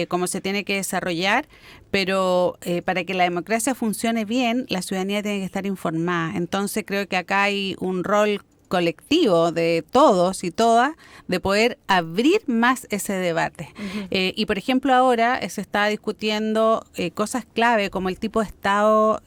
como se tiene que desarrollar, pero para que la democracia funcione bien, la ciudadanía tiene que estar informada. Entonces creo que acá hay un rol colectivo de todos y todas de poder abrir más ese debate. Y por ejemplo ahora se está discutiendo cosas clave como el tipo de Estado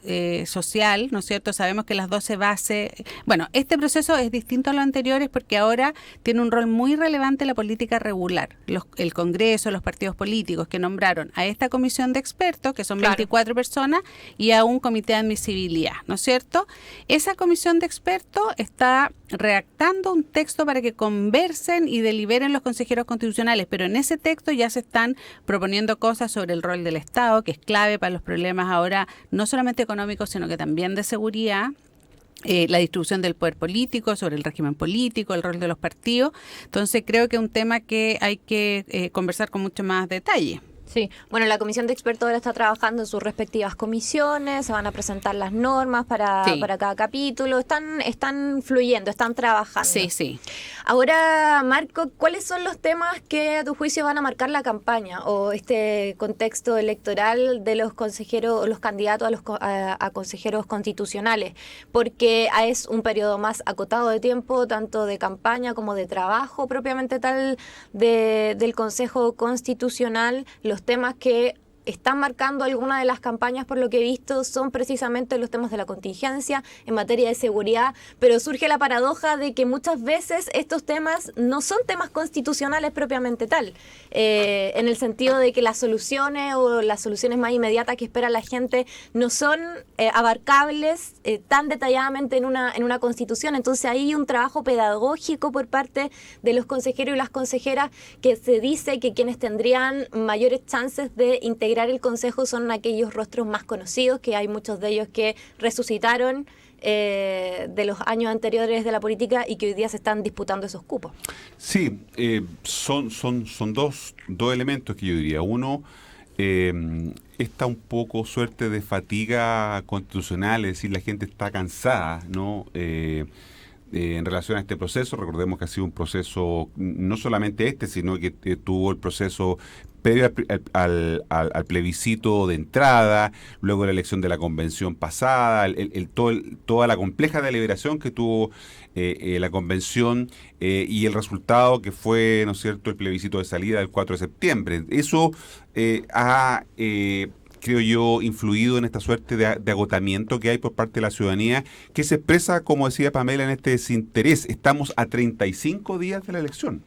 social, ¿no es cierto? Sabemos que las 12 bases, bueno, este proceso es distinto a los anteriores porque ahora tiene un rol muy relevante la política regular, el Congreso, los partidos políticos que nombraron a esta comisión de expertos, que son 24 personas, y a un comité de admisibilidad, ¿no es cierto? Esa comisión de expertos está redactando un texto para que conversen y deliberen los consejeros constitucionales, pero en ese texto ya se están proponiendo cosas sobre el rol del Estado, que es clave para los problemas ahora, no solamente económicos, sino que también de seguridad. La distribución del poder político, sobre el régimen político, el rol de los partidos. Entonces creo que es un tema que hay que conversar con mucho más detalle. Sí, bueno, la comisión de expertos ahora está trabajando en sus respectivas comisiones, se van a presentar las normas para cada capítulo, están fluyendo, están trabajando. Sí. Ahora, Marco, ¿cuáles son los temas que a tu juicio van a marcar la campaña o este contexto electoral de los consejeros, los candidatos a consejeros constitucionales? Porque es un periodo más acotado de tiempo, tanto de campaña como de trabajo propiamente tal del Consejo Constitucional. Los temas que están marcando algunas de las campañas, por lo que he visto, son precisamente los temas de la contingencia en materia de seguridad, pero surge la paradoja de que muchas veces estos temas no son temas constitucionales propiamente tal, en el sentido de que las soluciones o las soluciones más inmediatas que espera la gente no son abarcables tan detalladamente en una constitución. Entonces hay un trabajo pedagógico por parte de los consejeros y las consejeras, que se dice que quienes tendrían mayores chances de integrar el Consejo son aquellos rostros más conocidos, que hay muchos de ellos que resucitaron de los años anteriores de la política y que hoy día se están disputando esos cupos. Sí, son dos elementos que yo diría. Uno, esta un poco suerte de fatiga constitucional, es decir, la gente está cansada, ¿no? En relación a este proceso. Recordemos que ha sido un proceso, no solamente sino que tuvo el proceso previo al plebiscito de entrada, luego la elección de la convención pasada, toda la compleja deliberación que tuvo la convención y el resultado que fue, ¿no es cierto?, el plebiscito de salida del 4 de septiembre. Eso ha creo yo, influido en esta suerte de agotamiento que hay por parte de la ciudadanía, que se expresa, como decía Pamela, en este desinterés. Estamos a 35 días de la elección,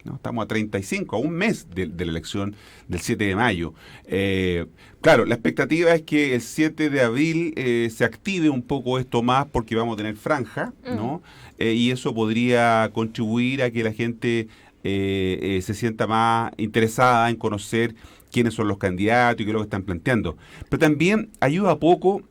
¿no? Estamos a 35, a un mes de la elección del 7 de mayo. Claro, la expectativa es que el 7 de abril se active un poco esto más, porque vamos a tener franja, ¿no? Y eso podría contribuir a que la gente se sienta más interesada en conocer quiénes son los candidatos y qué es lo que están planteando. Pero también ayuda poco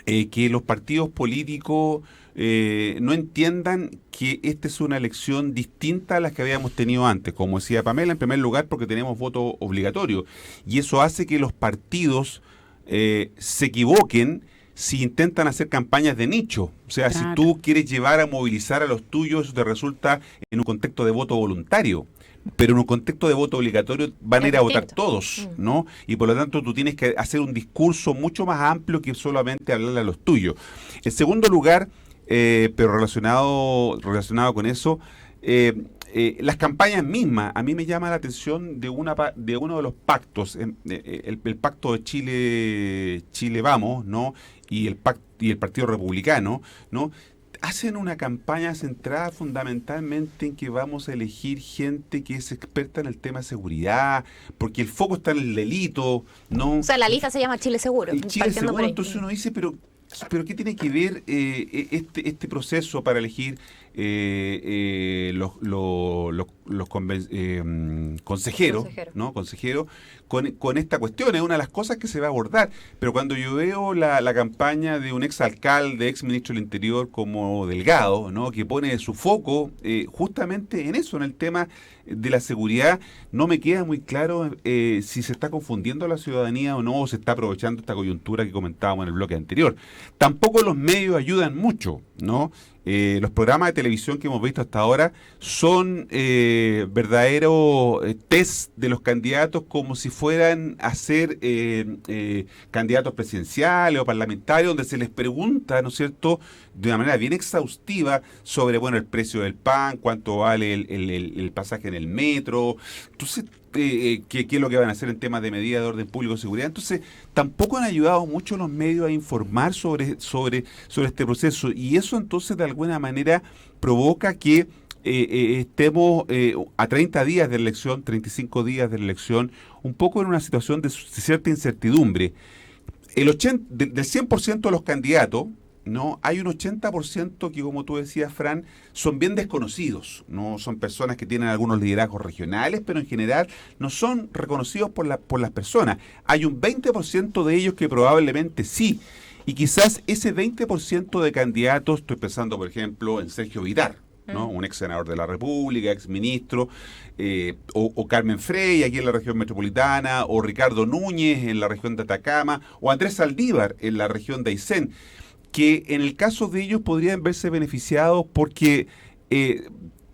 que los partidos políticos no entiendan que esta es una elección distinta a las que habíamos tenido antes. Como decía Pamela, en primer lugar porque tenemos voto obligatorio, y eso hace que los partidos se equivoquen si intentan hacer campañas de nicho. O sea, claro, si tú quieres llevar a movilizar a los tuyos, eso te resulta en un contexto de voto voluntario. Pero en un contexto de voto obligatorio van a ir a votar todos, ¿no? Y por lo tanto tú tienes que hacer un discurso mucho más amplio que solamente hablarle a los tuyos. En segundo lugar, pero relacionado con eso, las campañas mismas. A mí me llama la atención de uno de los pactos, el pacto de Chile Vamos, ¿no? Y el Partido Republicano, ¿no? Hacen una campaña centrada fundamentalmente en que vamos a elegir gente que es experta en el tema de seguridad, porque el foco está en el delito, ¿no? O sea, la lista se llama Chile Seguro. Chile Seguro, entonces uno dice, pero ¿qué tiene que ver este proceso para elegir los consejeros, ¿no? Consejeros con esta cuestión? Es una de las cosas que se va a abordar. Pero cuando yo veo la campaña de un exalcalde, ex ministro del Interior como Delgado, ¿no?, que pone su foco justamente en eso, en el tema de la seguridad, no me queda muy claro si se está confundiendo a la ciudadanía o no, o se está aprovechando esta coyuntura que comentábamos en el bloque anterior. Tampoco los medios ayudan mucho, ¿no? Los programas de televisión que hemos visto hasta ahora son verdaderos test de los candidatos, como si fueran a ser candidatos presidenciales o parlamentarios, donde se les pregunta, ¿no es cierto?, de una manera bien exhaustiva sobre, bueno, el precio del pan, cuánto vale el pasaje en el metro. Entonces, qué es lo que van a hacer en temas de medidas de orden público y seguridad. Entonces, tampoco han ayudado mucho los medios a informar sobre este proceso, y eso entonces de alguna manera provoca que estemos a 30 días de elección, 35 días de elección, un poco en una situación de cierta incertidumbre. Del 100% de los candidatos, ¿no?, hay un 80% que, como tú decías, Fran, son bien desconocidos, ¿no? Son personas que tienen algunos liderazgos regionales, pero en general no son reconocidos por las personas. Hay un 20% de ellos que probablemente sí, y quizás ese 20% de candidatos, estoy pensando, por ejemplo, en Sergio Vidal, ¿no?, un ex senador de la República, ex ministro, o Carmen Frey aquí en la región metropolitana, o Ricardo Núñez en la región de Atacama, o Andrés Saldívar en la región de Aysén, que en el caso de ellos podrían verse beneficiados porque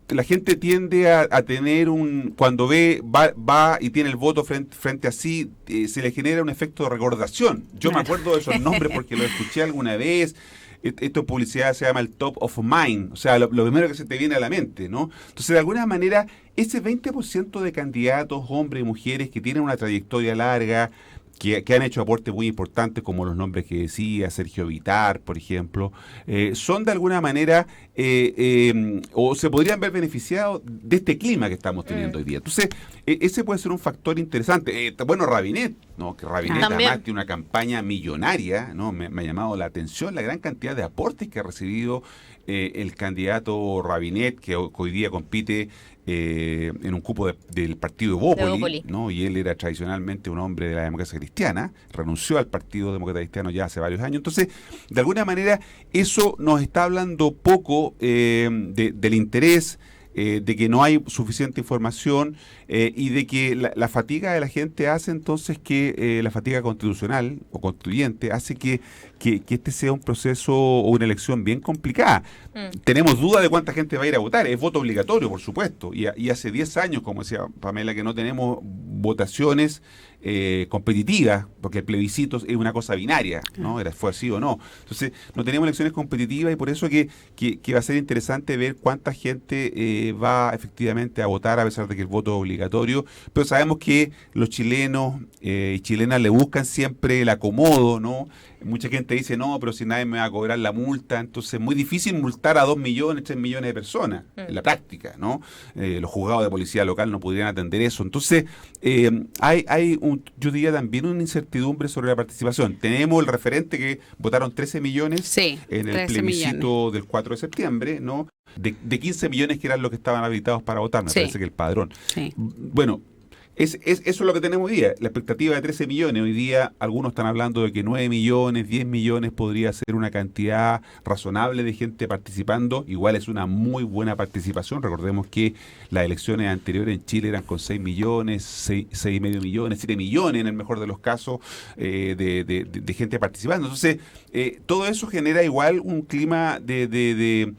la gente tiende a tener cuando va y tiene el voto frente a sí, se le genera un efecto de recordación. Yo me acuerdo de esos nombres porque los escuché alguna vez. Esto en publicidad se llama el top of mind, o sea, lo primero que se te viene a la mente, ¿no? Entonces, de alguna manera, ese 20% de candidatos, hombres y mujeres, que tienen una trayectoria larga, que han hecho aportes muy importantes, como los nombres que decía, Sergio Vitar, por ejemplo, son de alguna manera o se podrían ver beneficiados de este clima que estamos teniendo hoy día. Entonces, ese puede ser un factor interesante. Bueno, Rabinet, ¿no? Que Rabinet además tiene una campaña millonaria, ¿no? Me ha llamado la atención la gran cantidad de aportes que ha recibido el candidato Rabinet, que hoy día compite en un cupo del partido Evópoli, ¿no? Y él era tradicionalmente un hombre de la democracia cristiana, renunció al Partido Demócrata Cristiano ya hace varios años. Entonces, de alguna manera, eso nos está hablando poco del interés, de que no hay suficiente información y de que la fatiga de la gente hace entonces que la fatiga constitucional o constituyente hace que este sea un proceso o una elección bien complicada. Tenemos duda de cuánta gente va a ir a votar, es voto obligatorio, por supuesto, y hace 10 años, como decía Pamela, que no tenemos votaciones competitivas, porque el plebiscito es una cosa binaria, ¿no? Fue así o no. Entonces, no tenemos elecciones competitivas y por eso que va a ser interesante ver cuánta gente va efectivamente a votar, a pesar de que el voto es obligatorio, pero sabemos que los chilenos y chilenas le buscan siempre el acomodo, ¿no? Mucha gente dice, no, pero si nadie me va a cobrar la multa, entonces es muy difícil multar a 2 millones, 3 millones de personas, en la práctica, ¿no? Los juzgados de policía local no podrían atender eso. Entonces, yo diría también una incertidumbre sobre la participación. Tenemos el referente que votaron 13 millones en el plebiscito del 4 de septiembre, ¿no? De 15 millones que eran los que estaban habilitados para votar, me parece que el padrón. Bueno, eso es lo que tenemos hoy día, la expectativa de 13 millones. Hoy día algunos están hablando de que 9 millones, 10 millones podría ser una cantidad razonable de gente participando. Igual es una muy buena participación. Recordemos que las elecciones anteriores en Chile eran con 6 millones, 6,5 millones, 7 millones en el mejor de los casos de gente participando. Entonces, todo eso genera igual un clima de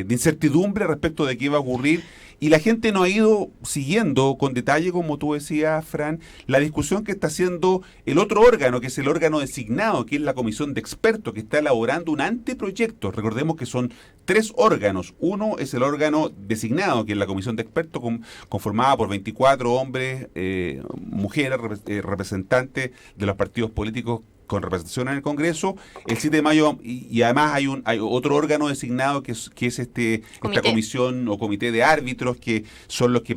incertidumbre respecto de qué va a ocurrir. Y la gente no ha ido siguiendo con detalle, como tú decías, Fran, la discusión que está haciendo el otro órgano, que es el órgano designado, que es la comisión de expertos, que está elaborando un anteproyecto. Recordemos que son 3 órganos. Uno es el órgano designado, que es la comisión de expertos, conformada por 24 hombres, mujeres, representantes de los partidos políticos con representación en el Congreso. El 7 de mayo, y además hay otro órgano designado que es esta comisión o comité de árbitros, que son los que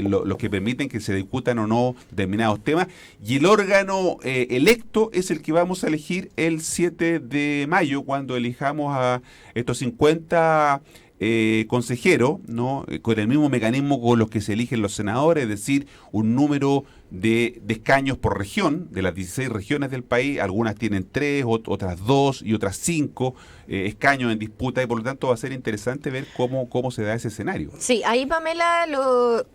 los que permiten que se discutan o no determinados temas, y el órgano electo es el que vamos a elegir el 7 de mayo, cuando elijamos a estos 50 consejeros, ¿no? Con el mismo mecanismo con los que se eligen los senadores, es decir, un número de escaños por región. De las 16 regiones del país, algunas tienen 3, otras 2 y otras 5 escaños en disputa, y por lo tanto va a ser interesante ver cómo se da ese escenario. Sí, ahí, Pamela,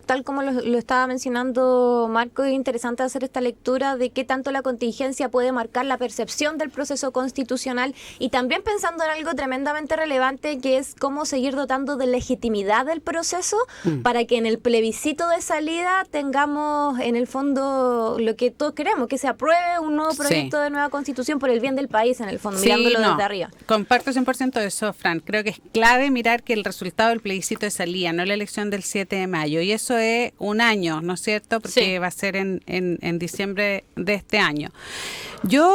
tal como lo estaba mencionando Marco, es interesante hacer esta lectura de qué tanto la contingencia puede marcar la percepción del proceso constitucional, y también pensando en algo tremendamente relevante, que es cómo seguir dotando de legitimidad del proceso para que en el plebiscito de salida tengamos en el fondo lo que todos queremos, que se apruebe un nuevo proyecto de nueva constitución por el bien del país, en el fondo, mirándolo desde arriba. Comparto 100% eso, Fran. Creo que es clave mirar que el resultado del plebiscito de salida, no la elección del 7 de mayo, y eso es un año, ¿no es cierto? Porque va a ser en diciembre de este año. Yo,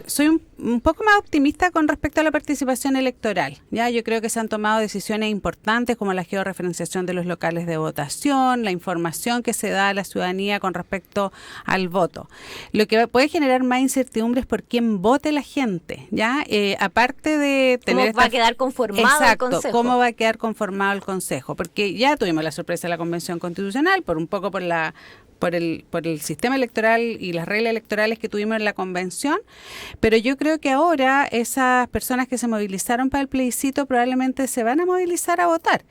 soy un poco más optimista con respecto a la participación electoral. Ya, yo creo que se han tomado decisiones importantes, como la georreferenciación de los locales de votación, la información que se da a la ciudadanía con respecto al voto. Lo que puede generar más incertidumbre es por quién vote la gente, ¿ya? Aparte de tener... ¿Cómo va a quedar conformado el Consejo? ¿Cómo va a quedar conformado el Consejo? Porque ya tuvimos la sorpresa de la Convención Constitucional, por el sistema electoral y las reglas electorales que tuvimos en la convención, pero yo creo que ahora esas personas que se movilizaron para el plebiscito probablemente se van a movilizar a votar.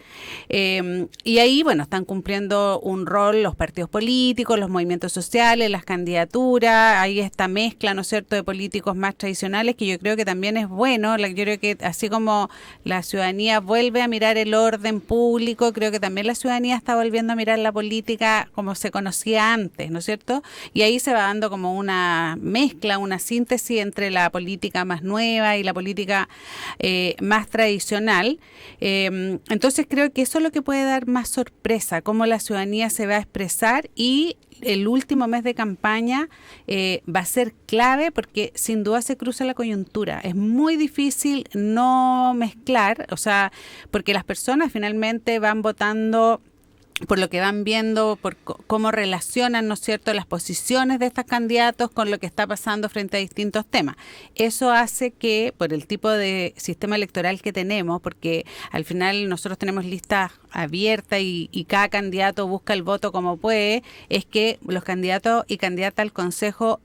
Y ahí, bueno, están cumpliendo un rol los partidos políticos, los movimientos sociales, las candidaturas, hay esta mezcla, ¿no es cierto?, de políticos más tradicionales, que yo creo que también es bueno. Yo creo que así como la ciudadanía vuelve a mirar el orden público, creo que también la ciudadanía está volviendo a mirar la política como se conocía antes, ¿no es cierto? Y ahí se va dando como una mezcla, una síntesis entre la política más nueva y la política más tradicional. Entonces creo que eso es lo que puede dar más sorpresa, cómo la ciudadanía se va a expresar, y el último mes de campaña va a ser clave porque sin duda se cruza la coyuntura. Es muy difícil no mezclar, o sea, porque las personas finalmente van votando por lo que van viendo, por cómo relacionan, ¿no es cierto?, las posiciones de estos candidatos con lo que está pasando frente a distintos temas. Eso hace que, por el tipo de sistema electoral que tenemos, porque al final nosotros tenemos listas abiertas y cada candidato busca el voto como puede, es que los candidatos y candidatas al Consejo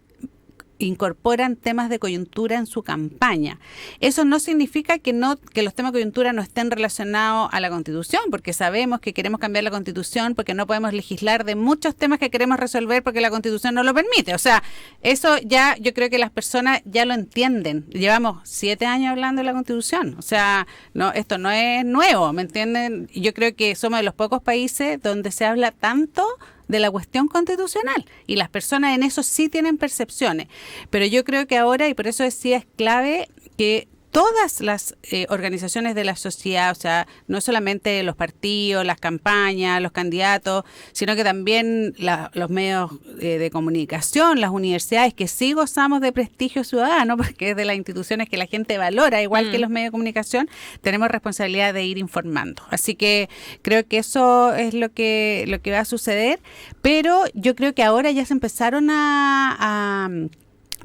incorporan temas de coyuntura en su campaña. Eso no significa que los temas de coyuntura no estén relacionados a la Constitución, porque sabemos que queremos cambiar la Constitución, porque no podemos legislar de muchos temas que queremos resolver porque la Constitución no lo permite. O sea, eso ya yo creo que las personas ya lo entienden. Llevamos 7 años hablando de la Constitución. O sea, no, esto no es nuevo, ¿me entienden? Yo creo que somos de los pocos países donde se habla tanto de la cuestión constitucional y las personas en eso sí tienen percepciones, pero yo creo que ahora, y por eso decía, es clave que todas las organizaciones de la sociedad, o sea, no solamente los partidos, las campañas, los candidatos, sino que también los medios de comunicación, las universidades, que sí gozamos de prestigio ciudadano, porque es de las instituciones que la gente valora, igual que los medios de comunicación, tenemos responsabilidad de ir informando. Así que creo que eso es lo que va a suceder, pero yo creo que ahora ya se empezaron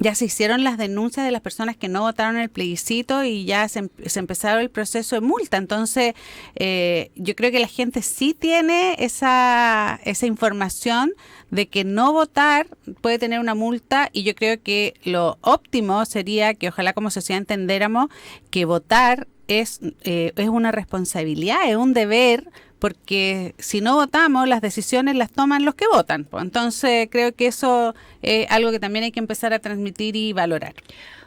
ya se hicieron las denuncias de las personas que no votaron en el plebiscito y ya se empezaron el proceso de multa. Entonces, yo creo que la gente sí tiene esa información de que no votar puede tener una multa, y yo creo que lo óptimo sería que ojalá como sociedad entendiéramos que votar es una responsabilidad, es un deber, porque si no votamos, las decisiones las toman los que votan. Entonces, creo que eso es algo que también hay que empezar a transmitir y valorar.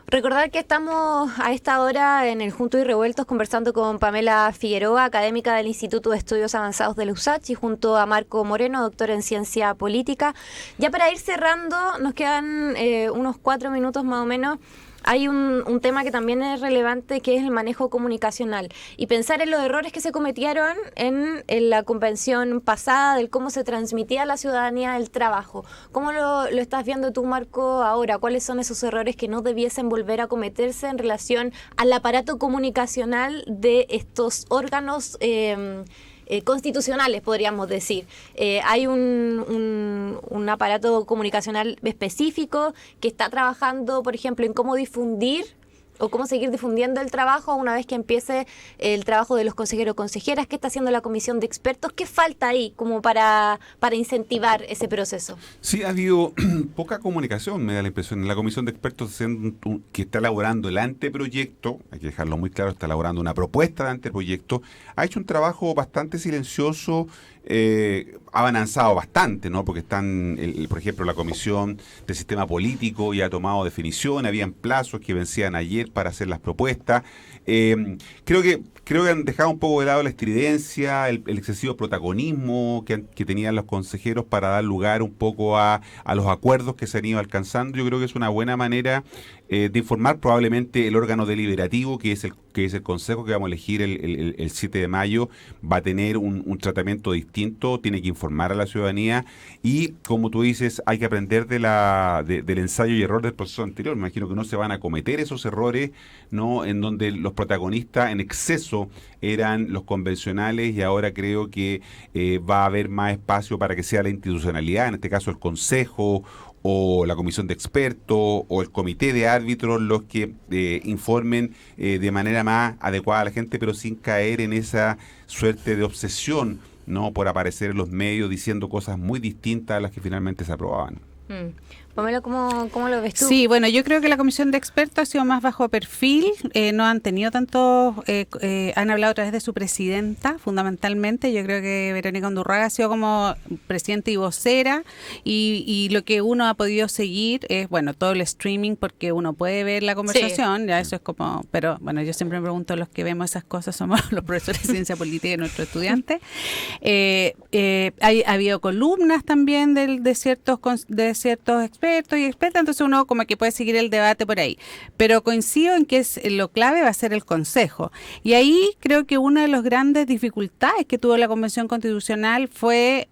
Recordar que estamos a esta hora en el Juntos y Revueltos conversando con Pamela Figueroa, académica del Instituto de Estudios Avanzados de la USACH, y junto a Marco Moreno, doctor en Ciencia Política. Ya para ir cerrando, nos quedan unos 4 minutos más o menos. Hay un tema que también es relevante, que es el manejo comunicacional, y pensar en los errores que se cometieron en la convención pasada, del cómo se transmitía a la ciudadanía el trabajo. ¿Cómo lo estás viendo tú, Marco, ahora? ¿Cuáles son esos errores que no debiesen volver a cometerse en relación al aparato comunicacional de estos órganos constitucionales, podríamos decir? Hay un aparato comunicacional específico que está trabajando, por ejemplo, en cómo difundir o cómo seguir difundiendo el trabajo una vez que empiece el trabajo de los consejeros o consejeras. ¿Qué está haciendo la comisión de expertos? ¿Qué falta ahí como para incentivar ese proceso? Sí, ha habido poca comunicación, me da la impresión. En la comisión de expertos que está elaborando el anteproyecto, hay que dejarlo muy claro, está elaborando una propuesta de anteproyecto, ha hecho un trabajo bastante silencioso. Ha avanzado bastante, ¿no? Porque están, por ejemplo, la Comisión de Sistema Político ya ha tomado definición, habían plazos que vencían ayer para hacer las propuestas. Creo que han dejado un poco de lado la estridencia, el excesivo protagonismo que tenían los consejeros para dar lugar un poco a los acuerdos que se han ido alcanzando. Yo creo que es una buena manera de informar. Probablemente el órgano deliberativo, que es el Consejo que vamos a elegir el 7 de mayo, va a tener un tratamiento distinto, tiene que informar a la ciudadanía, y como tú dices, hay que aprender del ensayo y error del proceso anterior. Me imagino que no se van a cometer esos errores, ¿no?, en donde los protagonistas en exceso eran los convencionales, y ahora creo que va a haber más espacio para que sea la institucionalidad, en este caso el Consejo o la comisión de expertos o el comité de árbitros los que informen de manera más adecuada a la gente, pero sin caer en esa suerte de obsesión, ¿no?, por aparecer en los medios diciendo cosas muy distintas a las que finalmente se aprobaban. Pamela, ¿cómo lo ves tú? Sí, bueno, yo creo que la comisión de expertos ha sido más bajo perfil, no han tenido tanto, han hablado a través de su presidenta, fundamentalmente. Yo creo que Verónica Undurraga ha sido como presidenta y vocera, y lo que uno ha podido seguir es, bueno, todo el streaming, porque uno puede ver la conversación, sí. Ya eso es como, pero bueno, yo siempre me pregunto, los que vemos esas cosas somos los profesores de ciencia política y nuestros estudiantes. Ha habido columnas también de ciertos expertos y expertas, entonces uno como que puede seguir el debate por ahí. Pero coincido en que lo clave va a ser el Consejo. Y ahí creo que una de las grandes dificultades que tuvo la Convención Constitucional fue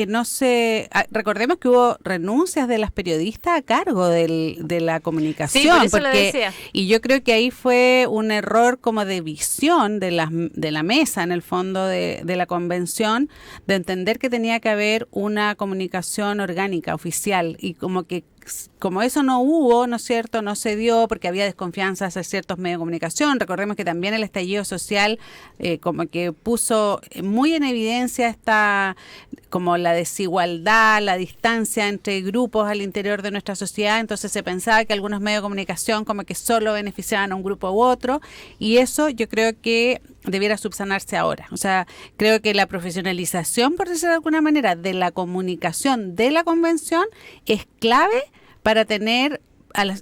no se... Recordemos que hubo renuncias de las periodistas a cargo de la comunicación. Sí, por eso lo decía. Y yo creo que ahí fue un error como de visión de la mesa, en el fondo, de la convención, de entender que tenía que haber una comunicación orgánica, oficial, y como eso no hubo, ¿no es cierto?, no se dio porque había desconfianza hacia ciertos medios de comunicación. Recordemos que también el estallido social como que puso muy en evidencia como la desigualdad, la distancia entre grupos al interior de nuestra sociedad. Entonces se pensaba que algunos medios de comunicación como que solo beneficiaban a un grupo u otro, y eso yo creo que debiera subsanarse ahora. O sea, creo que la profesionalización, por decirlo de alguna manera, de la comunicación de la convención es clave para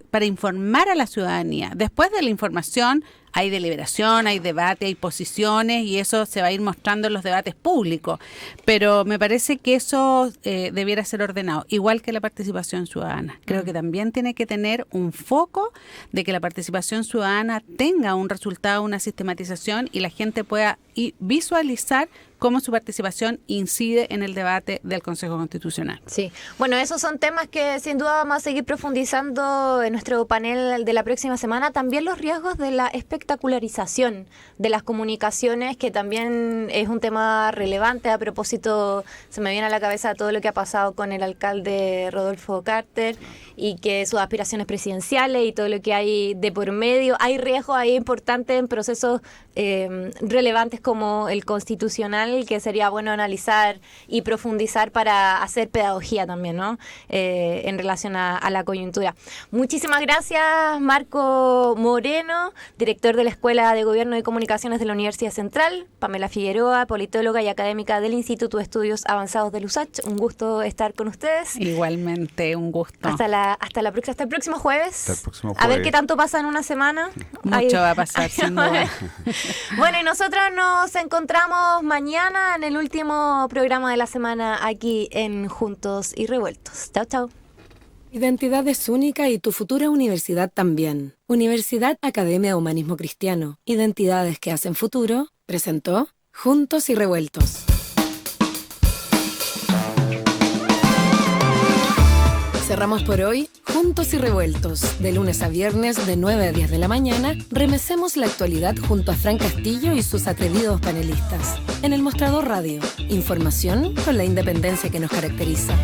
para informar a la ciudadanía. Después de la información hay deliberación, hay debate, hay posiciones, y eso se va a ir mostrando en los debates públicos. Pero me parece que eso debiera ser ordenado, igual que la participación ciudadana. Creo que también tiene que tener un foco de que la participación ciudadana tenga un resultado, una sistematización, y la gente pueda visualizar cómo su participación incide en el debate del Consejo Constitucional. Sí, bueno, esos son temas que sin duda vamos a seguir profundizando en nuestro panel de la próxima semana. También los riesgos de la espectacularización de las comunicaciones, que también es un tema relevante. A propósito, se me viene a la cabeza todo lo que ha pasado con el alcalde Rodolfo Carter, y que sus aspiraciones presidenciales y todo lo que hay de por medio. Hay riesgos ahí importantes en procesos relevantes como el constitucional, que sería bueno analizar y profundizar para hacer pedagogía también, ¿no? En relación a la coyuntura. Muchísimas gracias, Marco Moreno, director de la Escuela de Gobierno y Comunicaciones de la Universidad Central, Pamela Figueroa, politóloga y académica del Instituto de Estudios Avanzados de USACH. Un gusto estar con ustedes. Igualmente, un gusto. Hasta el próximo jueves. Hasta el próximo jueves. A ver qué tanto pasa en una semana. Mucho va a pasar, sin duda. Bueno, y nosotros nos encontramos mañana en el último programa de la semana aquí en Juntos y Revueltos. Chao, chao. Identidad es única y tu futura universidad también. Universidad Academia Humanismo Cristiano. Identidades que hacen futuro. Presentó Juntos y Revueltos. Cerramos por hoy Juntos y Revueltos. De lunes a viernes, de 9 a 10 de la mañana, remecemos la actualidad junto a Fran Castillo y sus atrevidos panelistas. En el Mostrador Radio. Información con la independencia que nos caracteriza.